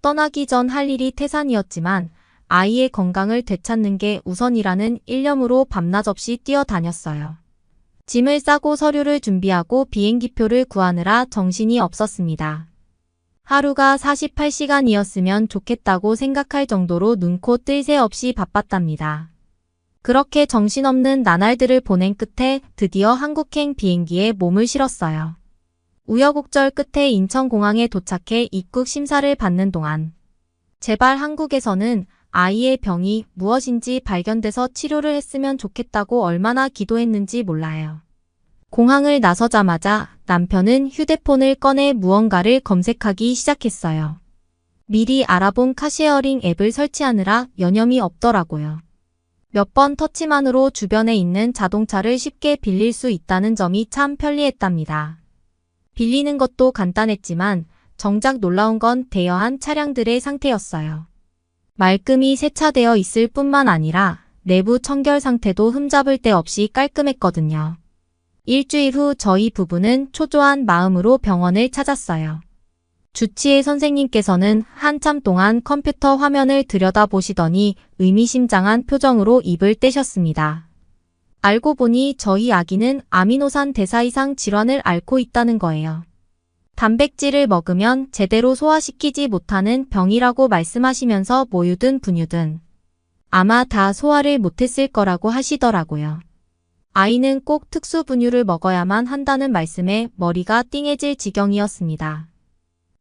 떠나기 전 할 일이 태산이었지만 아이의 건강을 되찾는 게 우선이라는 일념으로 밤낮 없이 뛰어다녔어요. 짐을 싸고 서류를 준비하고 비행기표를 구하느라 정신이 없었습니다. 하루가 48시간이었으면 좋겠다고 생각할 정도로 눈코 뜰 새 없이 바빴답니다. 그렇게 정신없는 나날들을 보낸 끝에 드디어 한국행 비행기에 몸을 실었어요. 우여곡절 끝에 인천공항에 도착해 입국 심사를 받는 동안 제발 한국에서는 아이의 병이 무엇인지 발견돼서 치료를 했으면 좋겠다고 얼마나 기도했는지 몰라요. 공항을 나서자마자 남편은 휴대폰을 꺼내 무언가를 검색하기 시작했어요. 미리 알아본 카쉐어링 앱을 설치하느라 여념이 없더라고요. 몇 번 터치만으로 주변에 있는 자동차를 쉽게 빌릴 수 있다는 점이 참 편리했답니다. 빌리는 것도 간단했지만 정작 놀라운 건 대여한 차량들의 상태였어요. 말끔히 세차되어 있을 뿐만 아니라 내부 청결 상태도 흠잡을 데 없이 깔끔했거든요. 일주일 후 저희 부부는 초조한 마음으로 병원을 찾았어요. 주치의 선생님께서는 한참 동안 컴퓨터 화면을 들여다보시더니 의미심장한 표정으로 입을 떼셨습니다. 알고 보니 저희 아기는 아미노산 대사이상 질환을 앓고 있다는 거예요. 단백질을 먹으면 제대로 소화시키지 못하는 병이라고 말씀하시면서 모유든 분유든 아마 다 소화를 못했을 거라고 하시더라고요. 아이는 꼭 특수 분유를 먹어야만 한다는 말씀에 머리가 띵해질 지경이었습니다.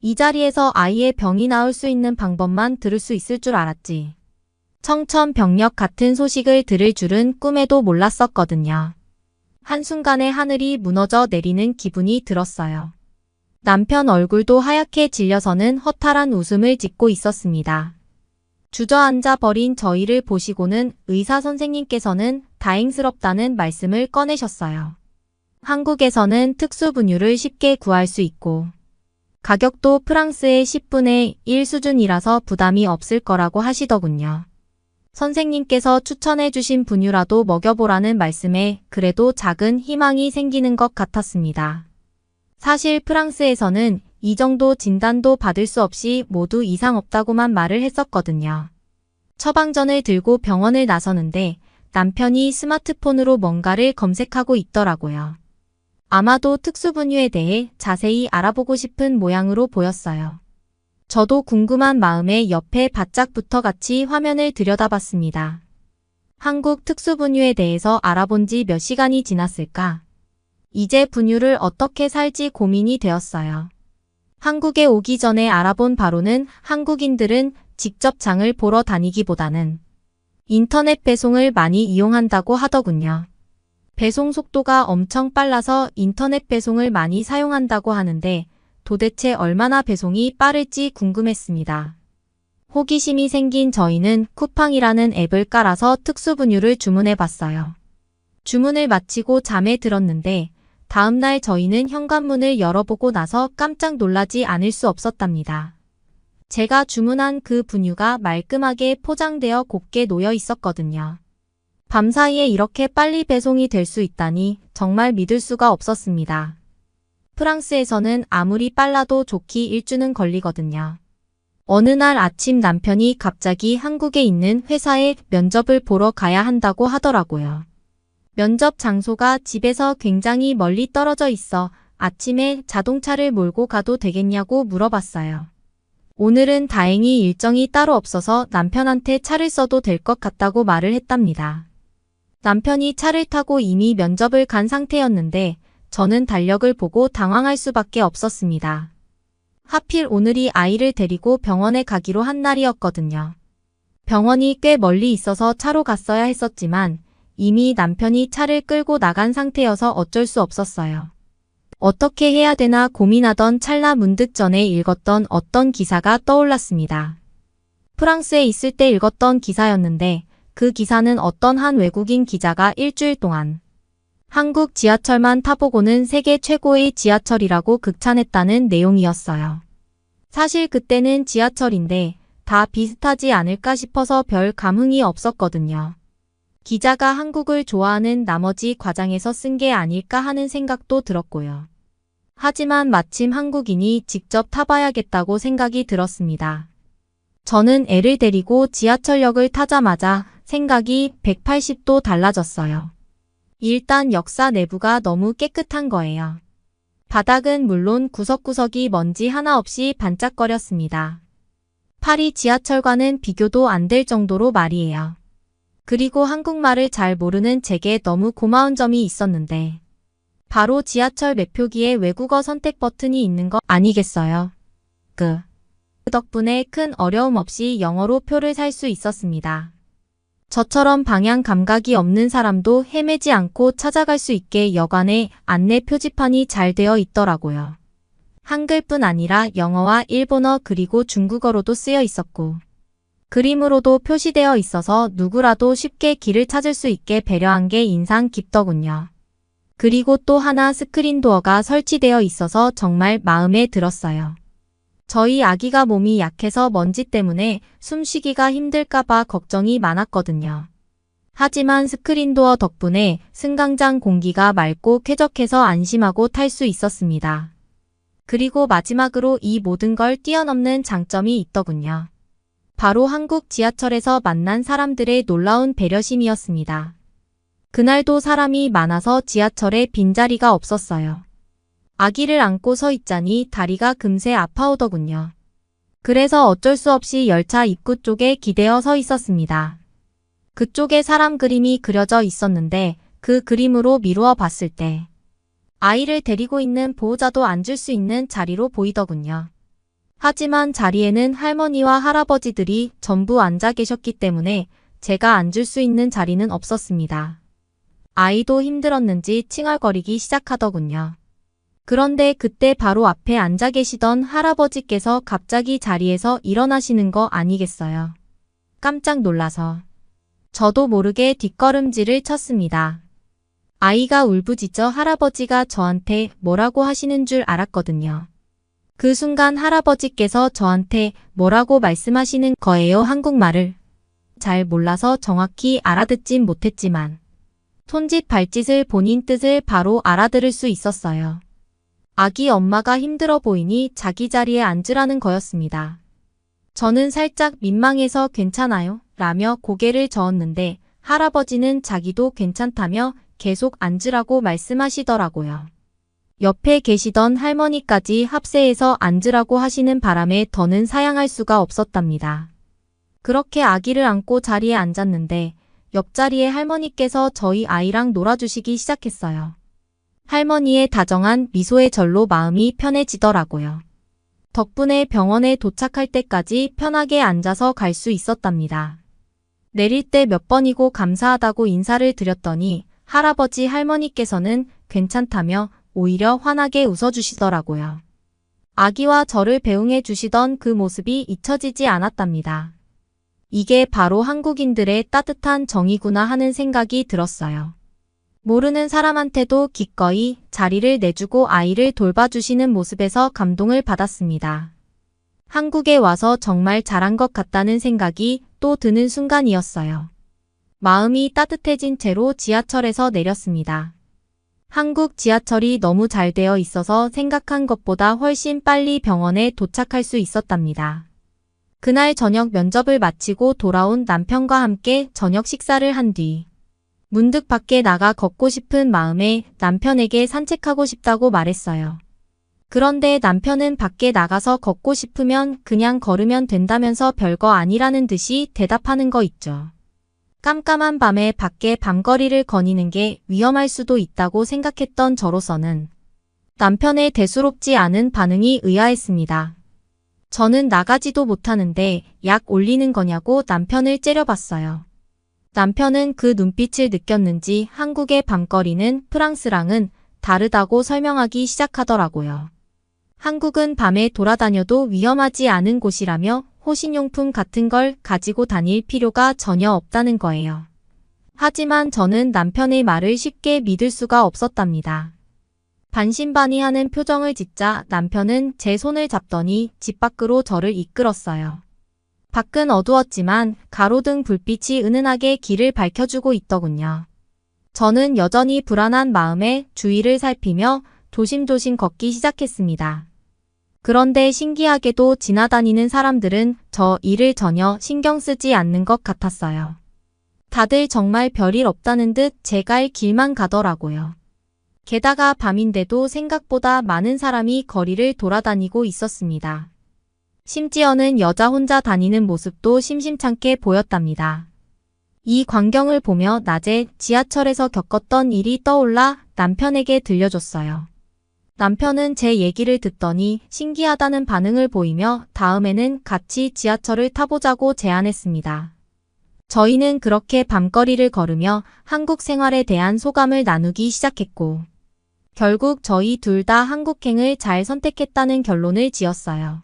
이 자리에서 아이의 병이 나을 수 있는 방법만 들을 수 있을 줄 알았지. 청천벽력 같은 소식을 들을 줄은 꿈에도 몰랐었거든요. 한순간에 하늘이 무너져 내리는 기분이 들었어요. 남편 얼굴도 하얗게 질려서는 허탈한 웃음을 짓고 있었습니다. 주저앉아 버린 저희를 보시고는 의사 선생님께서는 다행스럽다는 말씀을 꺼내셨어요. 한국에서는 특수 분유를 쉽게 구할 수 있고 가격도 프랑스의 10분의 1 수준이라서 부담이 없을 거라고 하시더군요. 선생님께서 추천해 주신 분유라도 먹여보라는 말씀에 그래도 작은 희망이 생기는 것 같았습니다. 사실 프랑스에서는 이 정도 진단도 받을 수 없이 모두 이상 없다고만 말을 했었거든요. 처방전을 들고 병원을 나서는데 남편이 스마트폰으로 뭔가를 검색하고 있더라고요. 아마도 특수분유에 대해 자세히 알아보고 싶은 모양으로 보였어요. 저도 궁금한 마음에 옆에 바짝 붙어 같이 화면을 들여다봤습니다. 한국 특수분유에 대해서 알아본 지 몇 시간이 지났을까? 이제 분유를 어떻게 살지 고민이 되었어요. 한국에 오기 전에 알아본 바로는 한국인들은 직접 장을 보러 다니기보다는 인터넷 배송을 많이 이용한다고 하더군요. 배송 속도가 엄청 빨라서 인터넷 배송을 많이 사용한다고 하는데 도대체 얼마나 배송이 빠를지 궁금했습니다. 호기심이 생긴 저희는 쿠팡이라는 앱을 깔아서 특수분유를 주문해 봤어요. 주문을 마치고 잠에 들었는데 다음날 저희는 현관문을 열어보고 나서 깜짝 놀라지 않을 수 없었답니다. 제가 주문한 그 분유가 말끔하게 포장되어 곱게 놓여 있었거든요. 밤사이에 이렇게 빨리 배송이 될 수 있다니 정말 믿을 수가 없었습니다. 프랑스에서는 아무리 빨라도 좋기 일주는 걸리거든요. 어느 날 아침 남편이 갑자기 한국에 있는 회사에 면접을 보러 가야 한다고 하더라고요. 면접 장소가 집에서 굉장히 멀리 떨어져 있어 아침에 자동차를 몰고 가도 되겠냐고 물어봤어요. 오늘은 다행히 일정이 따로 없어서 남편한테 차를 써도 될 것 같다고 말을 했답니다. 남편이 차를 타고 이미 면접을 간 상태였는데 저는 달력을 보고 당황할 수밖에 없었습니다. 하필 오늘이 아이를 데리고 병원에 가기로 한 날이었거든요. 병원이 꽤 멀리 있어서 차로 갔어야 했었지만 이미 남편이 차를 끌고 나간 상태여서 어쩔 수 없었어요. 어떻게 해야 되나 고민하던 찰나 문득 전에 읽었던 어떤 기사가 떠올랐습니다. 프랑스에 있을 때 읽었던 기사였는데 그 기사는 어떤 한 외국인 기자가 일주일 동안 한국 지하철만 타보고는 세계 최고의 지하철이라고 극찬했다는 내용이었어요. 사실 그때는 지하철인데 다 비슷하지 않을까 싶어서 별 감흥이 없었거든요. 기자가 한국을 좋아하는 나머지 과장해서 쓴 게 아닐까 하는 생각도 들었고요. 하지만 마침 한국인이 직접 타봐야겠다고 생각이 들었습니다. 저는 애를 데리고 지하철역을 타자마자 생각이 180도 달라졌어요. 일단 역사 내부가 너무 깨끗한 거예요. 바닥은 물론 구석구석이 먼지 하나 없이 반짝거렸습니다. 파리 지하철과는 비교도 안 될 정도로 말이에요. 그리고 한국말을 잘 모르는 제게 너무 고마운 점이 있었는데 바로 지하철 매표기에 외국어 선택 버튼이 있는 거 아니겠어요? 그 덕분에 큰 어려움 없이 영어로 표를 살 수 있었습니다. 저처럼 방향 감각이 없는 사람도 헤매지 않고 찾아갈 수 있게 여관에 안내 표지판이 잘 되어 있더라고요. 한글뿐 아니라 영어와 일본어 그리고 중국어로도 쓰여 있었고 그림으로도 표시되어 있어서 누구라도 쉽게 길을 찾을 수 있게 배려한 게 인상 깊더군요. 그리고 또 하나 스크린 도어가 설치되어 있어서 정말 마음에 들었어요. 저희 아기가 몸이 약해서 먼지 때문에 숨쉬기가 힘들까봐 걱정이 많았거든요. 하지만 스크린 도어 덕분에 승강장 공기가 맑고 쾌적해서 안심하고 탈 수 있었습니다. 그리고 마지막으로 이 모든 걸 뛰어넘는 장점이 있더군요. 바로 한국 지하철에서 만난 사람들의 놀라운 배려심이었습니다. 그날도 사람이 많아서 지하철에 빈자리가 없었어요. 아기를 안고 서 있자니 다리가 금세 아파오더군요. 그래서 어쩔 수 없이 열차 입구 쪽에 기대어 서 있었습니다. 그쪽에 사람 그림이 그려져 있었는데 그 그림으로 미루어 봤을 때 아이를 데리고 있는 보호자도 앉을 수 있는 자리로 보이더군요. 하지만 자리에는 할머니와 할아버지들이 전부 앉아 계셨기 때문에 제가 앉을 수 있는 자리는 없었습니다. 아이도 힘들었는지 칭얼거리기 시작하더군요. 그런데 그때 바로 앞에 앉아 계시던 할아버지께서 갑자기 자리에서 일어나시는 거 아니겠어요? 깜짝 놀라서 저도 모르게 뒷걸음질을 쳤습니다. 아이가 울부짖어 할아버지가 저한테 뭐라고 하시는 줄 알았거든요. 그 순간 할아버지께서 저한테 뭐라고 말씀하시는 거예요? 한국말을 잘 몰라서 정확히 알아듣진 못했지만 손짓 발짓을 본인 뜻을 바로 알아들을 수 있었어요. 아기 엄마가 힘들어 보이니 자기 자리에 앉으라는 거였습니다. 저는 살짝 민망해서 괜찮아요? 라며 고개를 저었는데 할아버지는 자기도 괜찮다며 계속 앉으라고 말씀하시더라고요. 옆에 계시던 할머니까지 합세해서 앉으라고 하시는 바람에 더는 사양할 수가 없었답니다. 그렇게 아기를 안고 자리에 앉았는데 옆자리에 할머니께서 저희 아이랑 놀아주시기 시작했어요. 할머니의 다정한 미소에 절로 마음이 편해지더라고요. 덕분에 병원에 도착할 때까지 편하게 앉아서 갈 수 있었답니다. 내릴 때 몇 번이고 감사하다고 인사를 드렸더니 할아버지 할머니께서는 괜찮다며 오히려 환하게 웃어주시더라고요. 아기와 저를 배웅해 주시던 그 모습이 잊혀지지 않았답니다. 이게 바로 한국인들의 따뜻한 정이구나 하는 생각이 들었어요. 모르는 사람한테도 기꺼이 자리를 내주고 아이를 돌봐주시는 모습에서 감동을 받았습니다. 한국에 와서 정말 잘한 것 같다는 생각이 또 드는 순간이었어요. 마음이 따뜻해진 채로 지하철에서 내렸습니다. 한국 지하철이 너무 잘 되어 있어서 생각한 것보다 훨씬 빨리 병원에 도착할 수 있었답니다. 그날 저녁 면접을 마치고 돌아온 남편과 함께 저녁 식사를 한 뒤 문득 밖에 나가 걷고 싶은 마음에 남편에게 산책하고 싶다고 말했어요. 그런데 남편은 밖에 나가서 걷고 싶으면 그냥 걸으면 된다면서 별거 아니라는 듯이 대답하는 거 있죠. 깜깜한 밤에 밖에 밤거리를 거니는 게 위험할 수도 있다고 생각했던 저로서는 남편의 대수롭지 않은 반응이 의아했습니다. 저는 나가지도 못하는데 약 올리는 거냐고 남편을 째려봤어요. 남편은 그 눈빛을 느꼈는지 한국의 밤거리는 프랑스랑은 다르다고 설명하기 시작하더라고요. 한국은 밤에 돌아다녀도 위험하지 않은 곳이라며 호신용품 같은 걸 가지고 다닐 필요가 전혀 없다는 거예요. 하지만 저는 남편의 말을 쉽게 믿을 수가 없었답니다. 반신반의하는 표정을 짓자 남편은 제 손을 잡더니 집 밖으로 저를 이끌었어요. 밖은 어두웠지만 가로등 불빛이 은은하게 길을 밝혀주고 있더군요. 저는 여전히 불안한 마음에 주위를 살피며 조심조심 걷기 시작했습니다. 그런데 신기하게도 지나다니는 사람들은 저 일을 전혀 신경 쓰지 않는 것 같았어요. 다들 정말 별일 없다는 듯 제 갈 길만 가더라고요. 게다가 밤인데도 생각보다 많은 사람이 거리를 돌아다니고 있었습니다. 심지어는 여자 혼자 다니는 모습도 심심찮게 보였답니다. 이 광경을 보며 낮에 지하철에서 겪었던 일이 떠올라 남편에게 들려줬어요. 남편은 제 얘기를 듣더니 신기하다는 반응을 보이며 다음에는 같이 지하철을 타보자고 제안했습니다. 저희는 그렇게 밤거리를 걸으며 한국 생활에 대한 소감을 나누기 시작했고, 결국 저희 둘 다 한국행을 잘 선택했다는 결론을 지었어요.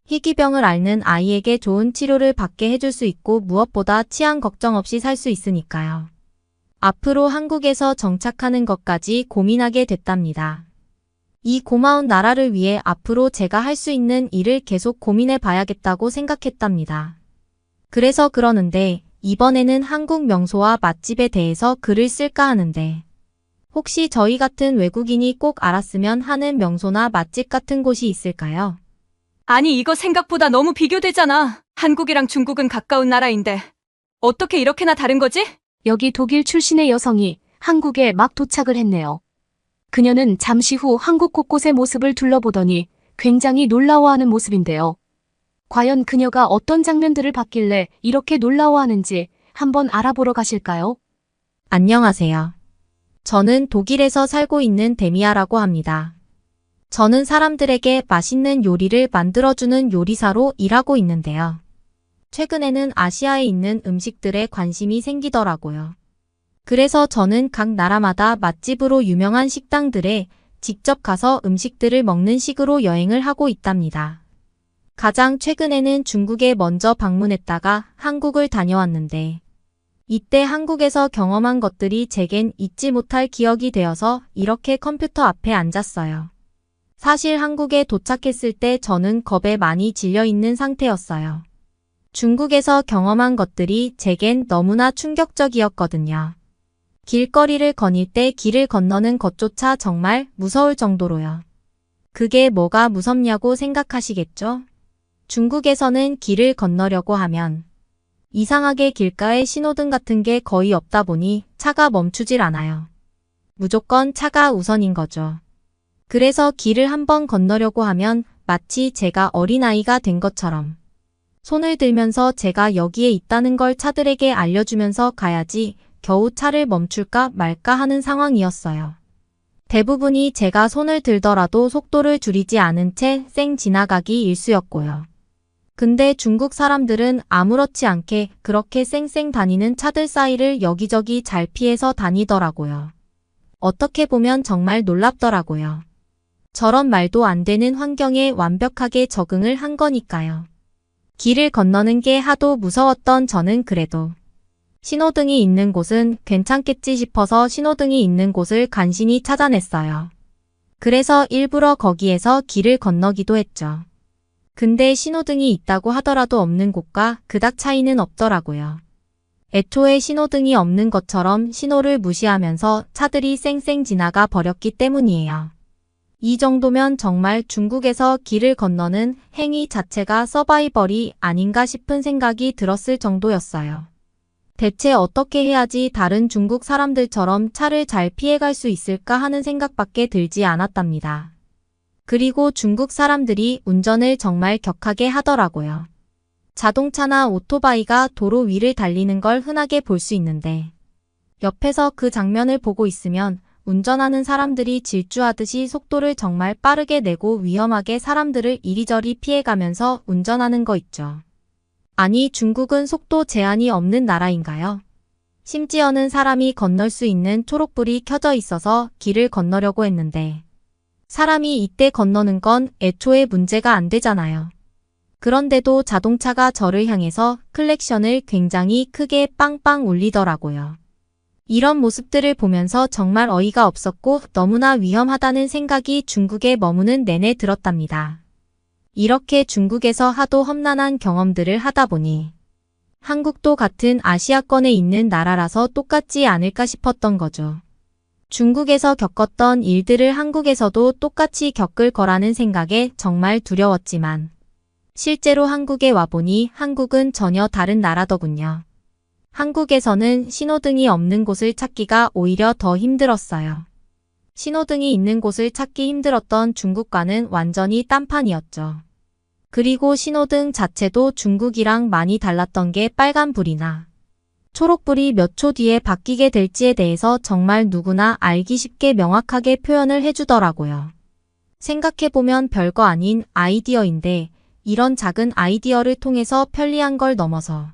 희귀병을 앓는 아이에게 좋은 치료를 받게 해줄 수 있고 무엇보다 치안 걱정 없이 살 수 있으니까요. 앞으로 한국에서 정착하는 것까지 고민하게 됐답니다. 이 고마운 나라를 위해 앞으로 제가 할 수 있는 일을 계속 고민해 봐야겠다고 생각했답니다. 그래서 그러는데 이번에는 한국 명소와 맛집에 대해서 글을 쓸까 하는데 혹시 저희 같은 외국인이 꼭 알았으면 하는 명소나 맛집 같은 곳이 있을까요? 아니, 이거 생각보다 너무 비교되잖아. 한국이랑 중국은 가까운 나라인데 어떻게 이렇게나 다른 거지? 여기 독일 출신의 여성이 한국에 막 도착을 했네요. 그녀는 잠시 후 한국 곳곳의 모습을 둘러보더니 굉장히 놀라워하는 모습인데요. 과연 그녀가 어떤 장면들을 봤길래 이렇게 놀라워하는지 한번 알아보러 가실까요? 안녕하세요. 저는 독일에서 살고 있는 데미아라고 합니다. 저는 사람들에게 맛있는 요리를 만들어주는 요리사로 일하고 있는데요. 최근에는 아시아에 있는 음식들에 관심이 생기더라고요. 그래서 저는 각 나라마다 맛집으로 유명한 식당들에 직접 가서 음식들을 먹는 식으로 여행을 하고 있답니다. 가장 최근에는 중국에 먼저 방문했다가 한국을 다녀왔는데 이때 한국에서 경험한 것들이 제겐 잊지 못할 기억이 되어서 이렇게 컴퓨터 앞에 앉았어요. 사실 한국에 도착했을 때 저는 겁에 많이 질려 있는 상태였어요. 중국에서 경험한 것들이 제겐 너무나 충격적이었거든요. 길거리를 거닐 때 길을 건너는 것조차 정말 무서울 정도로요. 그게 뭐가 무섭냐고 생각하시겠죠? 중국에서는 길을 건너려고 하면 이상하게 길가에 신호등 같은 게 거의 없다 보니 차가 멈추질 않아요. 무조건 차가 우선인 거죠. 그래서 길을 한번 건너려고 하면 마치 제가 어린아이가 된 것처럼 손을 들면서 제가 여기에 있다는 걸 차들에게 알려주면서 가야지 겨우 차를 멈출까 말까 하는 상황이었어요. 대부분이 제가 손을 들더라도 속도를 줄이지 않은 채 쌩 지나가기 일쑤였고요. 근데 중국 사람들은 아무렇지 않게 그렇게 쌩쌩 다니는 차들 사이를 여기저기 잘 피해서 다니더라고요. 어떻게 보면 정말 놀랍더라고요. 저런 말도 안 되는 환경에 완벽하게 적응을 한 거니까요. 길을 건너는 게 하도 무서웠던 저는 그래도 신호등이 있는 곳은 괜찮겠지 싶어서 신호등이 있는 곳을 간신히 찾아냈어요. 그래서 일부러 거기에서 길을 건너기도 했죠. 근데 신호등이 있다고 하더라도 없는 곳과 그닥 차이는 없더라고요. 애초에 신호등이 없는 것처럼 신호를 무시하면서 차들이 쌩쌩 지나가 버렸기 때문이에요. 이 정도면 정말 중국에서 길을 건너는 행위 자체가 서바이벌이 아닌가 싶은 생각이 들었을 정도였어요. 대체 어떻게 해야지 다른 중국 사람들처럼 차를 잘 피해갈 수 있을까 하는 생각밖에 들지 않았답니다. 그리고 중국 사람들이 운전을 정말 격하게 하더라고요. 자동차나 오토바이가 도로 위를 달리는 걸 흔하게 볼 수 있는데 옆에서 그 장면을 보고 있으면 운전하는 사람들이 질주하듯이 속도를 정말 빠르게 내고 위험하게 사람들을 이리저리 피해가면서 운전하는 거 있죠. 아니, 중국은 속도 제한이 없는 나라인가요? 심지어는 사람이 건널 수 있는 초록불이 켜져 있어서 길을 건너려고 했는데 사람이 이때 건너는 건 애초에 문제가 안 되잖아요. 그런데도 자동차가 저를 향해서 클렉션을 굉장히 크게 빵빵 울리더라고요. 이런 모습들을 보면서 정말 어이가 없었고 너무나 위험하다는 생각이 중국에 머무는 내내 들었답니다. 이렇게 중국에서 하도 험난한 경험들을 하다 보니 한국도 같은 아시아권에 있는 나라라서 똑같지 않을까 싶었던 거죠. 중국에서 겪었던 일들을 한국에서도 똑같이 겪을 거라는 생각에 정말 두려웠지만 실제로 한국에 와보니 한국은 전혀 다른 나라더군요. 한국에서는 신호등이 없는 곳을 찾기가 오히려 더 힘들었어요. 신호등이 있는 곳을 찾기 힘들었던 중국과는 완전히 딴판이었죠. 그리고 신호등 자체도 중국이랑 많이 달랐던 게 빨간불이나 초록불이 몇 초 뒤에 바뀌게 될지에 대해서 정말 누구나 알기 쉽게 명확하게 표현을 해주더라고요. 생각해보면 별거 아닌 아이디어인데 이런 작은 아이디어를 통해서 편리한 걸 넘어서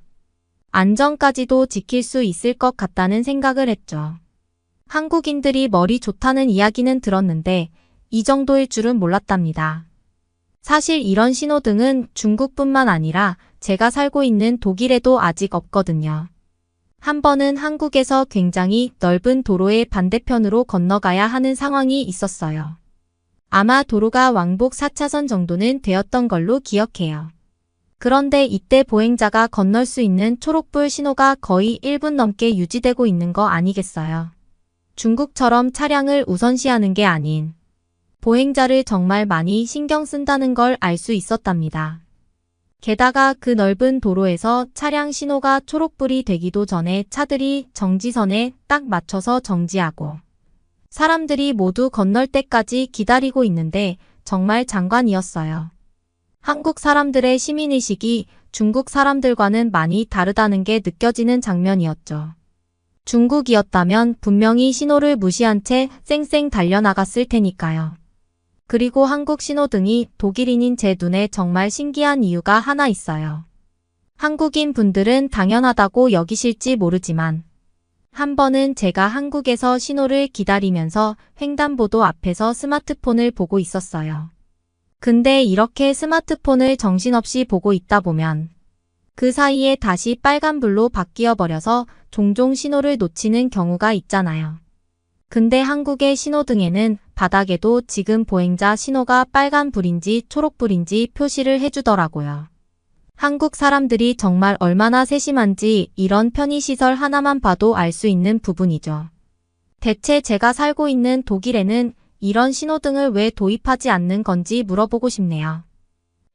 안전까지도 지킬 수 있을 것 같다는 생각을 했죠. 한국인들이 머리 좋다는 이야기는 들었는데 이 정도일 줄은 몰랐답니다. 사실 이런 신호등은 중국뿐만 아니라 제가 살고 있는 독일에도 아직 없거든요. 한 번은 한국에서 굉장히 넓은 도로의 반대편으로 건너가야 하는 상황이 있었어요. 아마 도로가 왕복 4차선 정도는 되었던 걸로 기억해요. 그런데 이때 보행자가 건널 수 있는 초록불 신호가 거의 1분 넘게 유지되고 있는 거 아니겠어요? 중국처럼 차량을 우선시하는 게 아닌 보행자를 정말 많이 신경 쓴다는 걸 알 수 있었답니다. 게다가 그 넓은 도로에서 차량 신호가 초록불이 되기도 전에 차들이 정지선에 딱 맞춰서 정지하고 사람들이 모두 건널 때까지 기다리고 있는데 정말 장관이었어요. 한국 사람들의 시민의식이 중국 사람들과는 많이 다르다는 게 느껴지는 장면이었죠. 중국이었다면 분명히 신호를 무시한 채 쌩쌩 달려나갔을 테니까요. 그리고 한국 신호등이 독일인인 제 눈에 정말 신기한 이유가 하나 있어요. 한국인 분들은 당연하다고 여기실지 모르지만 한 번은 제가 한국에서 신호를 기다리면서 횡단보도 앞에서 스마트폰을 보고 있었어요. 근데 이렇게 스마트폰을 정신없이 보고 있다 보면 그 사이에 다시 빨간불로 바뀌어 버려서 종종 신호를 놓치는 경우가 있잖아요. 근데 한국의 신호등에는 바닥에도 지금 보행자 신호가 빨간불인지 초록불인지 표시를 해주더라고요. 한국 사람들이 정말 얼마나 세심한지 이런 편의시설 하나만 봐도 알 수 있는 부분이죠. 대체 제가 살고 있는 독일에는 이런 신호등을 왜 도입하지 않는 건지 물어보고 싶네요.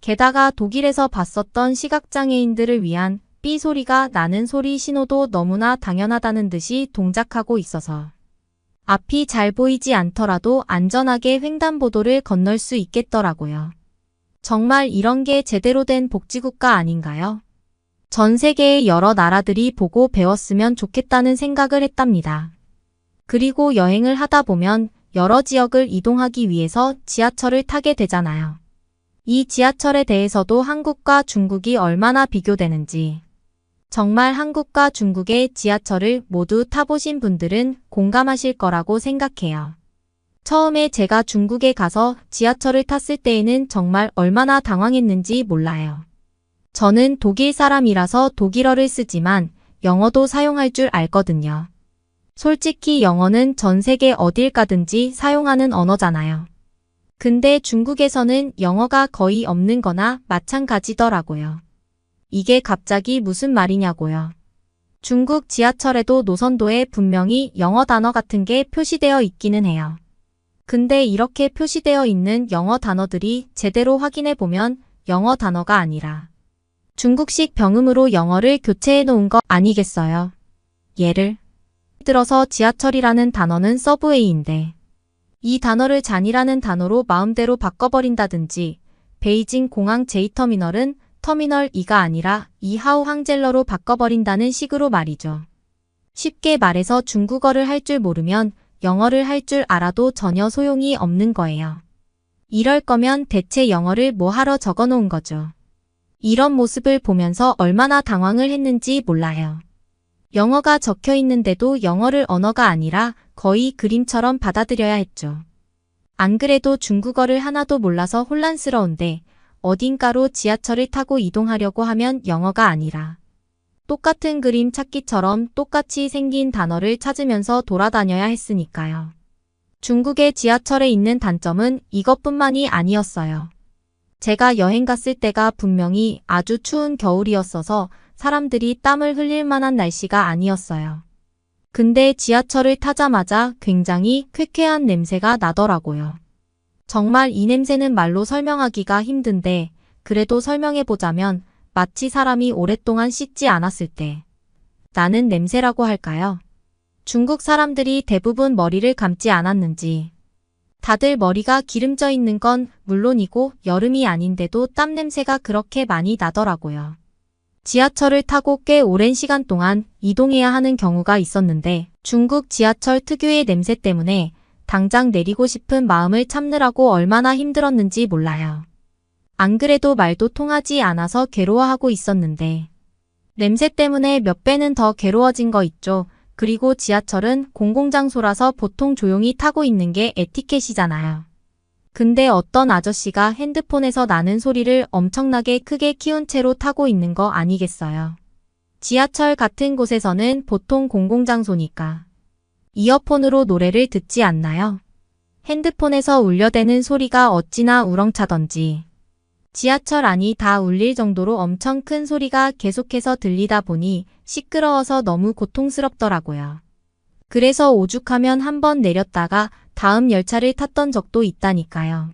게다가 독일에서 봤었던 시각장애인들을 위한 삐 소리가 나는 소리 신호도 너무나 당연하다는 듯이 동작하고 있어서 앞이 잘 보이지 않더라도 안전하게 횡단보도를 건널 수 있겠더라고요. 정말 이런 게 제대로 된 복지국가 아닌가요? 전 세계의 여러 나라들이 보고 배웠으면 좋겠다는 생각을 했답니다. 그리고 여행을 하다 보면 여러 지역을 이동하기 위해서 지하철을 타게 되잖아요. 이 지하철에 대해서도 한국과 중국이 얼마나 비교되는지 정말 한국과 중국의 지하철을 모두 타보신 분들은 공감하실 거라고 생각해요. 처음에 제가 중국에 가서 지하철을 탔을 때에는 정말 얼마나 당황했는지 몰라요. 저는 독일 사람이라서 독일어를 쓰지만 영어도 사용할 줄 알거든요. 솔직히 영어는 전 세계 어딜 가든지 사용하는 언어잖아요. 근데 중국에서는 영어가 거의 없는 거나 마찬가지더라고요. 이게 갑자기 무슨 말이냐고요. 중국 지하철에도 노선도에 분명히 영어 단어 같은 게 표시되어 있기는 해요. 근데 이렇게 표시되어 있는 영어 단어들이 제대로 확인해 보면 영어 단어가 아니라 중국식 병음으로 영어를 교체해 놓은 거 아니겠어요? 예를 들어서 지하철이라는 단어는 서브웨이인데 이 단어를 잔이라는 단어로 마음대로 바꿔버린다든지 베이징 공항 J터미널은 터미널 2가 아니라 이하우 항젤러로 바꿔버린다는 식으로 말이죠. 쉽게 말해서 중국어를 할 줄 모르면 영어를 할 줄 알아도 전혀 소용이 없는 거예요. 이럴 거면 대체 영어를 뭐 하러 적어 놓은 거죠. 이런 모습을 보면서 얼마나 당황을 했는지 몰라요. 영어가 적혀 있는데도 영어를 언어가 아니라 거의 그림처럼 받아들여야 했죠. 안 그래도 중국어를 하나도 몰라서 혼란스러운데 어딘가로 지하철을 타고 이동하려고 하면 영어가 아니라 똑같은 그림 찾기처럼 똑같이 생긴 단어를 찾으면서 돌아다녀야 했으니까요. 중국의 지하철에 있는 단점은 이것뿐만이 아니었어요. 제가 여행 갔을 때가 분명히 아주 추운 겨울이었어서 사람들이 땀을 흘릴 만한 날씨가 아니었어요. 근데 지하철을 타자마자 굉장히 쾌쾌한 냄새가 나더라고요. 정말 이 냄새는 말로 설명하기가 힘든데 그래도 설명해보자면 마치 사람이 오랫동안 씻지 않았을 때 나는 냄새라고 할까요? 중국 사람들이 대부분 머리를 감지 않았는지 다들 머리가 기름져 있는 건 물론이고 여름이 아닌데도 땀 냄새가 그렇게 많이 나더라고요. 지하철을 타고 꽤 오랜 시간 동안 이동해야 하는 경우가 있었는데 중국 지하철 특유의 냄새 때문에 당장 내리고 싶은 마음을 참느라고 얼마나 힘들었는지 몰라요. 안 그래도 말도 통하지 않아서 괴로워하고 있었는데 냄새 때문에 몇 배는 더 괴로워진 거 있죠. 그리고 지하철은 공공장소라서 보통 조용히 타고 있는 게 에티켓이잖아요. 근데 어떤 아저씨가 핸드폰에서 나는 소리를 엄청나게 크게 키운 채로 타고 있는 거 아니겠어요? 지하철 같은 곳에서는 보통 공공장소니까 이어폰으로 노래를 듣지 않나요? 핸드폰에서 울려대는 소리가 어찌나 우렁차던지 지하철 안이 다 울릴 정도로 엄청 큰 소리가 계속해서 들리다 보니 시끄러워서 너무 고통스럽더라고요. 그래서 오죽하면 한번 내렸다가 다음 열차를 탔던 적도 있다니까요.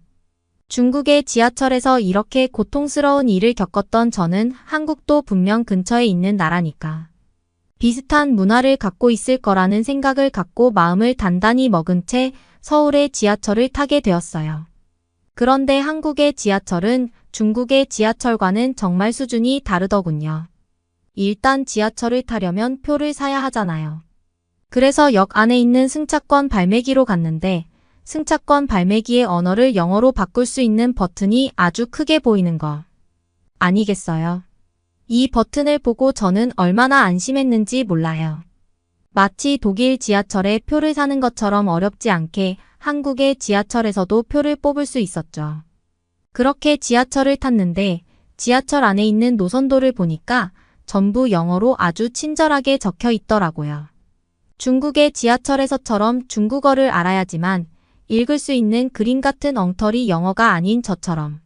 중국의 지하철에서 이렇게 고통스러운 일을 겪었던 저는 한국도 분명 근처에 있는 나라니까 비슷한 문화를 갖고 있을 거라는 생각을 갖고 마음을 단단히 먹은 채 서울의 지하철을 타게 되었어요. 그런데 한국의 지하철은 중국의 지하철과는 정말 수준이 다르더군요. 일단 지하철을 타려면 표를 사야 하잖아요. 그래서 역 안에 있는 승차권 발매기로 갔는데 승차권 발매기의 언어를 영어로 바꿀 수 있는 버튼이 아주 크게 보이는 거 아니겠어요? 이 버튼을 보고 저는 얼마나 안심했는지 몰라요. 마치 독일 지하철에 표를 사는 것처럼 어렵지 않게 한국의 지하철에서도 표를 뽑을 수 있었죠. 그렇게 지하철을 탔는데 지하철 안에 있는 노선도를 보니까 전부 영어로 아주 친절하게 적혀 있더라고요. 중국의 지하철에서처럼 중국어를 알아야지만 읽을 수 있는 그림 같은 엉터리 영어가 아닌 저처럼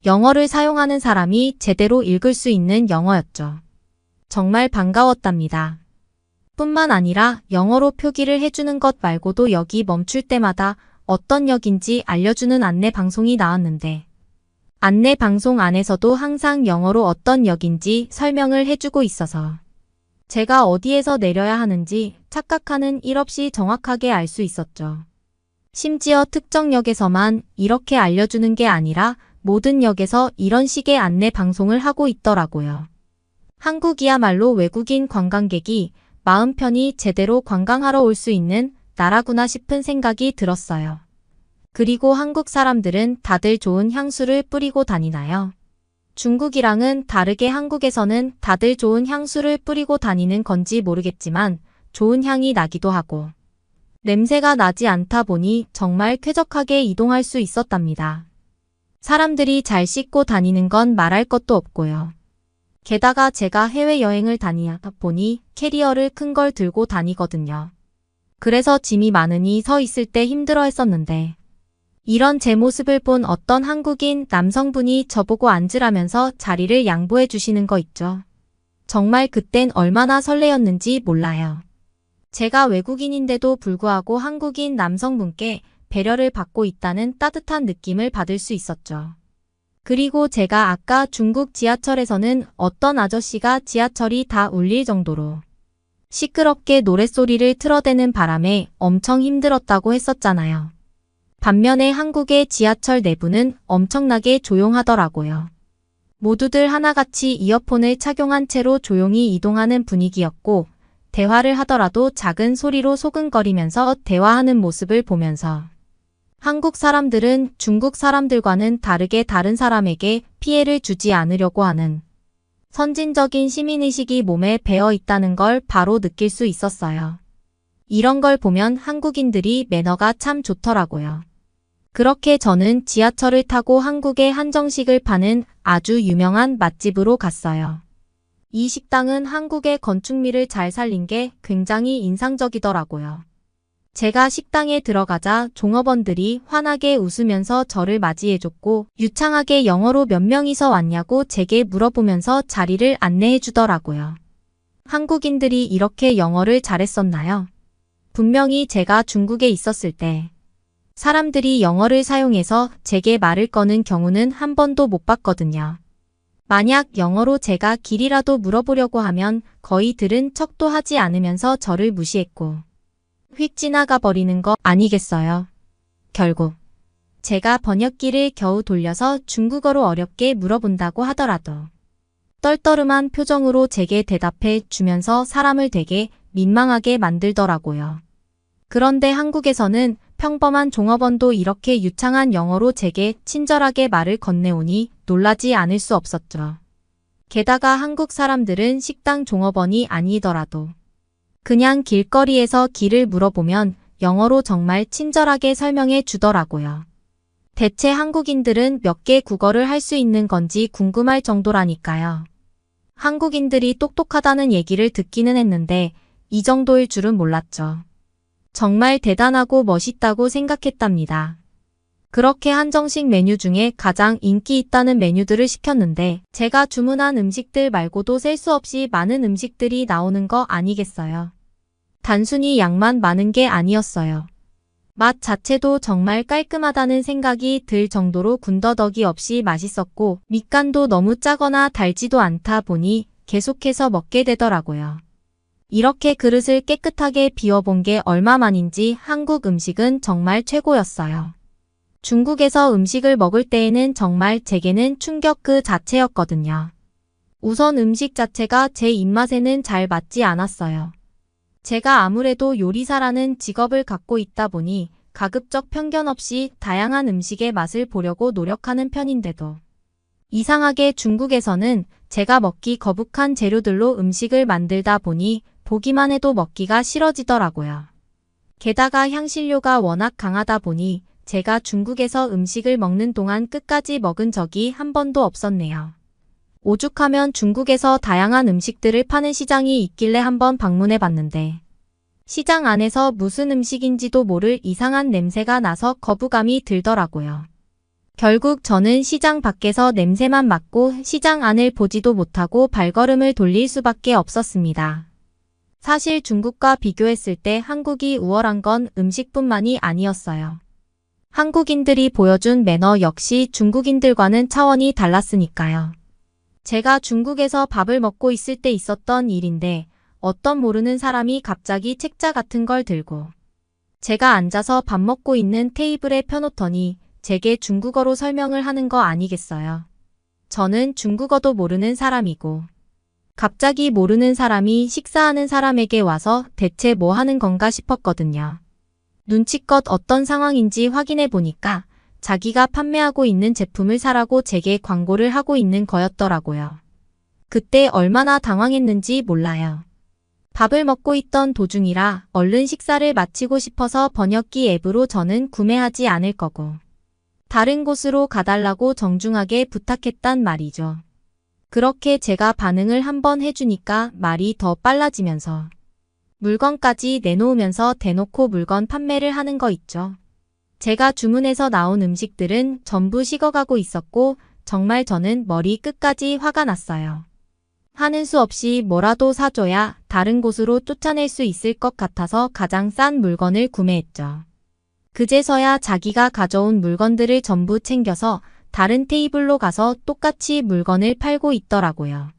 영어를 사용하는 사람이 제대로 읽을 수 있는 영어였죠. 정말 반가웠답니다. 뿐만 아니라 영어로 표기를 해주는 것 말고도 역이 멈출 때마다 어떤 역인지 알려주는 안내 방송이 나왔는데 안내 방송 안에서도 항상 영어로 어떤 역인지 설명을 해주고 있어서 제가 어디에서 내려야 하는지 착각하는 일 없이 정확하게 알 수 있었죠. 심지어 특정 역에서만 이렇게 알려주는 게 아니라 모든 역에서 이런 식의 안내 방송을 하고 있더라고요. 한국이야말로 외국인 관광객이 마음 편히 제대로 관광하러 올 수 있는 나라구나 싶은 생각이 들었어요. 그리고 한국 사람들은 다들 좋은 향수를 뿌리고 다니나요? 중국이랑은 다르게 한국에서는 다들 좋은 향수를 뿌리고 다니는 건지 모르겠지만 좋은 향이 나기도 하고 냄새가 나지 않다 보니 정말 쾌적하게 이동할 수 있었답니다. 사람들이 잘 씻고 다니는 건 말할 것도 없고요. 게다가 제가 해외여행을 다니다 보니 캐리어를 큰 걸 들고 다니거든요. 그래서 짐이 많으니 서 있을 때 힘들어 했었는데 이런 제 모습을 본 어떤 한국인 남성분이 저보고 앉으라면서 자리를 양보해 주시는 거 있죠. 정말 그땐 얼마나 설레었는지 몰라요. 제가 외국인인데도 불구하고 한국인 남성분께 배려를 받고 있다는 따뜻한 느낌을 받을 수 있었죠. 그리고 제가 아까 중국 지하철에서는 어떤 아저씨가 지하철이 다 울릴 정도로 시끄럽게 노랫소리를 틀어대는 바람에 엄청 힘들었다고 했었잖아요. 반면에 한국의 지하철 내부는 엄청나게 조용하더라고요. 모두들 하나같이 이어폰을 착용한 채로 조용히 이동하는 분위기였고 대화를 하더라도 작은 소리로 소근거리면서 대화하는 모습을 보면서 한국 사람들은 중국 사람들과는 다르게 다른 사람에게 피해를 주지 않으려고 하는 선진적인 시민의식이 몸에 배어 있다는 걸 바로 느낄 수 있었어요. 이런 걸 보면 한국인들이 매너가 참 좋더라고요. 그렇게 저는 지하철을 타고 한국의 한정식을 파는 아주 유명한 맛집으로 갔어요. 이 식당은 한국의 건축미를 잘 살린 게 굉장히 인상적이더라고요. 제가 식당에 들어가자 종업원들이 환하게 웃으면서 저를 맞이해줬고 유창하게 영어로 몇 명이서 왔냐고 제게 물어보면서 자리를 안내해 주더라고요. 한국인들이 이렇게 영어를 잘했었나요? 분명히 제가 중국에 있었을 때 사람들이 영어를 사용해서 제게 말을 거는 경우는 한 번도 못 봤거든요. 만약 영어로 제가 길이라도 물어보려고 하면 거의 들은 척도 하지 않으면서 저를 무시했고 휙 지나가 버리는 거 아니겠어요? 결국 제가 번역기를 겨우 돌려서 중국어로 어렵게 물어본다고 하더라도 떨떠름한 표정으로 제게 대답해 주면서 사람을 되게 민망하게 만들더라고요. 그런데 한국에서는 평범한 종업원도 이렇게 유창한 영어로 제게 친절하게 말을 건네오니 놀라지 않을 수 없었죠. 게다가 한국 사람들은 식당 종업원이 아니더라도 그냥 길거리에서 길을 물어보면 영어로 정말 친절하게 설명해 주더라고요. 대체 한국인들은 몇 개 국어를 할 수 있는 건지 궁금할 정도라니까요. 한국인들이 똑똑하다는 얘기를 듣기는 했는데 이 정도일 줄은 몰랐죠. 정말 대단하고 멋있다고 생각했답니다. 그렇게 한정식 메뉴 중에 가장 인기 있다는 메뉴들을 시켰는데 제가 주문한 음식들 말고도 셀 수 없이 많은 음식들이 나오는 거 아니겠어요? 단순히 양만 많은 게 아니었어요. 맛 자체도 정말 깔끔하다는 생각이 들 정도로 군더더기 없이 맛있었고 밑간도 너무 짜거나 달지도 않다 보니 계속해서 먹게 되더라고요. 이렇게 그릇을 깨끗하게 비워본 게 얼마만인지 한국 음식은 정말 최고였어요. 중국에서 음식을 먹을 때에는 정말 제게는 충격 그 자체였거든요. 우선 음식 자체가 제 입맛에는 잘 맞지 않았어요. 제가 아무래도 요리사라는 직업을 갖고 있다 보니 가급적 편견 없이 다양한 음식의 맛을 보려고 노력하는 편인데도 이상하게 중국에서는 제가 먹기 거북한 재료들로 음식을 만들다 보니 보기만 해도 먹기가 싫어지더라고요. 게다가 향신료가 워낙 강하다 보니 제가 중국에서 음식을 먹는 동안 끝까지 먹은 적이 한 번도 없었네요. 오죽하면 중국에서 다양한 음식들을 파는 시장이 있길래 한번 방문해 봤는데 시장 안에서 무슨 음식인지도 모를 이상한 냄새가 나서 거부감이 들더라고요. 결국 저는 시장 밖에서 냄새만 맡고 시장 안을 보지도 못하고 발걸음을 돌릴 수밖에 없었습니다. 사실 중국과 비교했을 때 한국이 우월한 건 음식뿐만이 아니었어요. 한국인들이 보여준 매너 역시 중국인들과는 차원이 달랐으니까요. 제가 중국에서 밥을 먹고 있을 때 있었던 일인데 어떤 모르는 사람이 갑자기 책자 같은 걸 들고 제가 앉아서 밥 먹고 있는 테이블에 펴놓더니 제게 중국어로 설명을 하는 거 아니겠어요. 저는 중국어도 모르는 사람이고 갑자기 모르는 사람이 식사하는 사람에게 와서 대체 뭐 하는 건가 싶었거든요. 눈치껏 어떤 상황인지 확인해 보니까 자기가 판매하고 있는 제품을 사라고 제게 광고를 하고 있는 거였더라고요. 그때 얼마나 당황했는지 몰라요. 밥을 먹고 있던 도중이라 얼른 식사를 마치고 싶어서 번역기 앱으로 저는 구매하지 않을 거고 다른 곳으로 가달라고 정중하게 부탁했단 말이죠. 그렇게 제가 반응을 한번 해주니까 말이 더 빨라지면서 물건까지 내놓으면서 대놓고 물건 판매를 하는 거 있죠. 제가 주문해서 나온 음식들은 전부 식어가고 있었고 정말 저는 머리 끝까지 화가 났어요. 하는 수 없이 뭐라도 사줘야 다른 곳으로 쫓아낼 수 있을 것 같아서 가장 싼 물건을 구매했죠. 그제서야 자기가 가져온 물건들을 전부 챙겨서 다른 테이블로 가서 똑같이 물건을 팔고 있더라고요.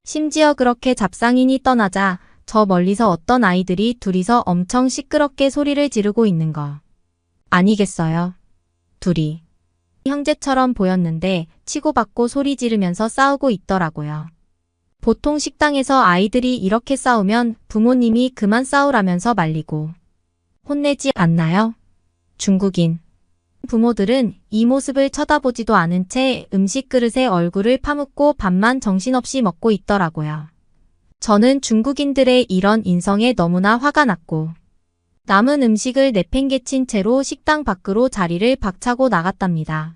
심지어 그렇게 잡상인이 떠나자 저 멀리서 어떤 아이들이 둘이서 엄청 시끄럽게 소리를 지르고 있는 거 아니겠어요? 둘이 형제처럼 보였는데 치고받고 소리 지르면서 싸우고 있더라고요. 보통 식당에서 아이들이 이렇게 싸우면 부모님이 그만 싸우라면서 말리고 혼내지 않나요? 중국인 부모들은 이 모습을 쳐다보지도 않은 채 음식 그릇에 얼굴을 파묻고 밥만 정신없이 먹고 있더라고요. 저는 중국인들의 이런 인성에 너무나 화가 났고 남은 음식을 내팽개친 채로 식당 밖으로 자리를 박차고 나갔답니다.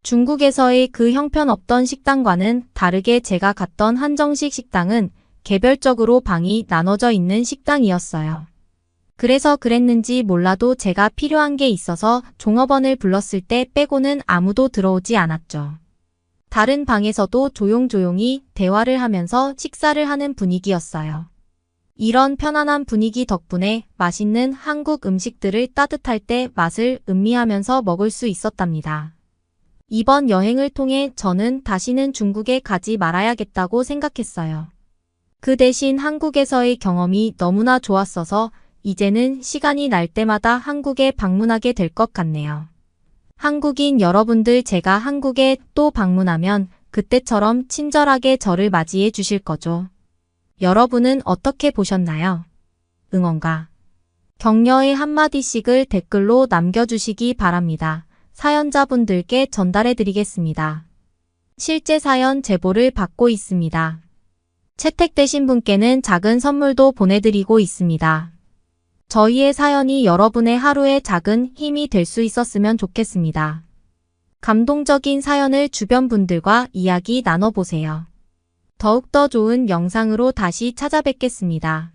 중국에서의 그 형편없던 식당과는 다르게 제가 갔던 한정식 식당은 개별적으로 방이 나눠져 있는 식당이었어요. 그래서 그랬는지 몰라도 제가 필요한 게 있어서 종업원을 불렀을 때 빼고는 아무도 들어오지 않았죠. 다른 방에서도 조용조용히 대화를 하면서 식사를 하는 분위기였어요. 이런 편안한 분위기 덕분에 맛있는 한국 음식들을 따뜻할 때 맛을 음미하면서 먹을 수 있었답니다. 이번 여행을 통해 저는 다시는 중국에 가지 말아야겠다고 생각했어요. 그 대신 한국에서의 경험이 너무나 좋았어서 이제는 시간이 날 때마다 한국에 방문하게 될 것 같네요. 한국인 여러분들, 제가 한국에 또 방문하면 그때처럼 친절하게 저를 맞이해 주실 거죠? 여러분은 어떻게 보셨나요? 응원과 격려의 한마디씩을 댓글로 남겨주시기 바랍니다. 사연자분들께 전달해 드리겠습니다. 실제 사연 제보를 받고 있습니다. 채택되신 분께는 작은 선물도 보내드리고 있습니다. 저희의 사연이 여러분의 하루에 작은 힘이 될 수 있었으면 좋겠습니다. 감동적인 사연을 주변 분들과 이야기 나눠보세요. 더욱더 좋은 영상으로 다시 찾아뵙겠습니다.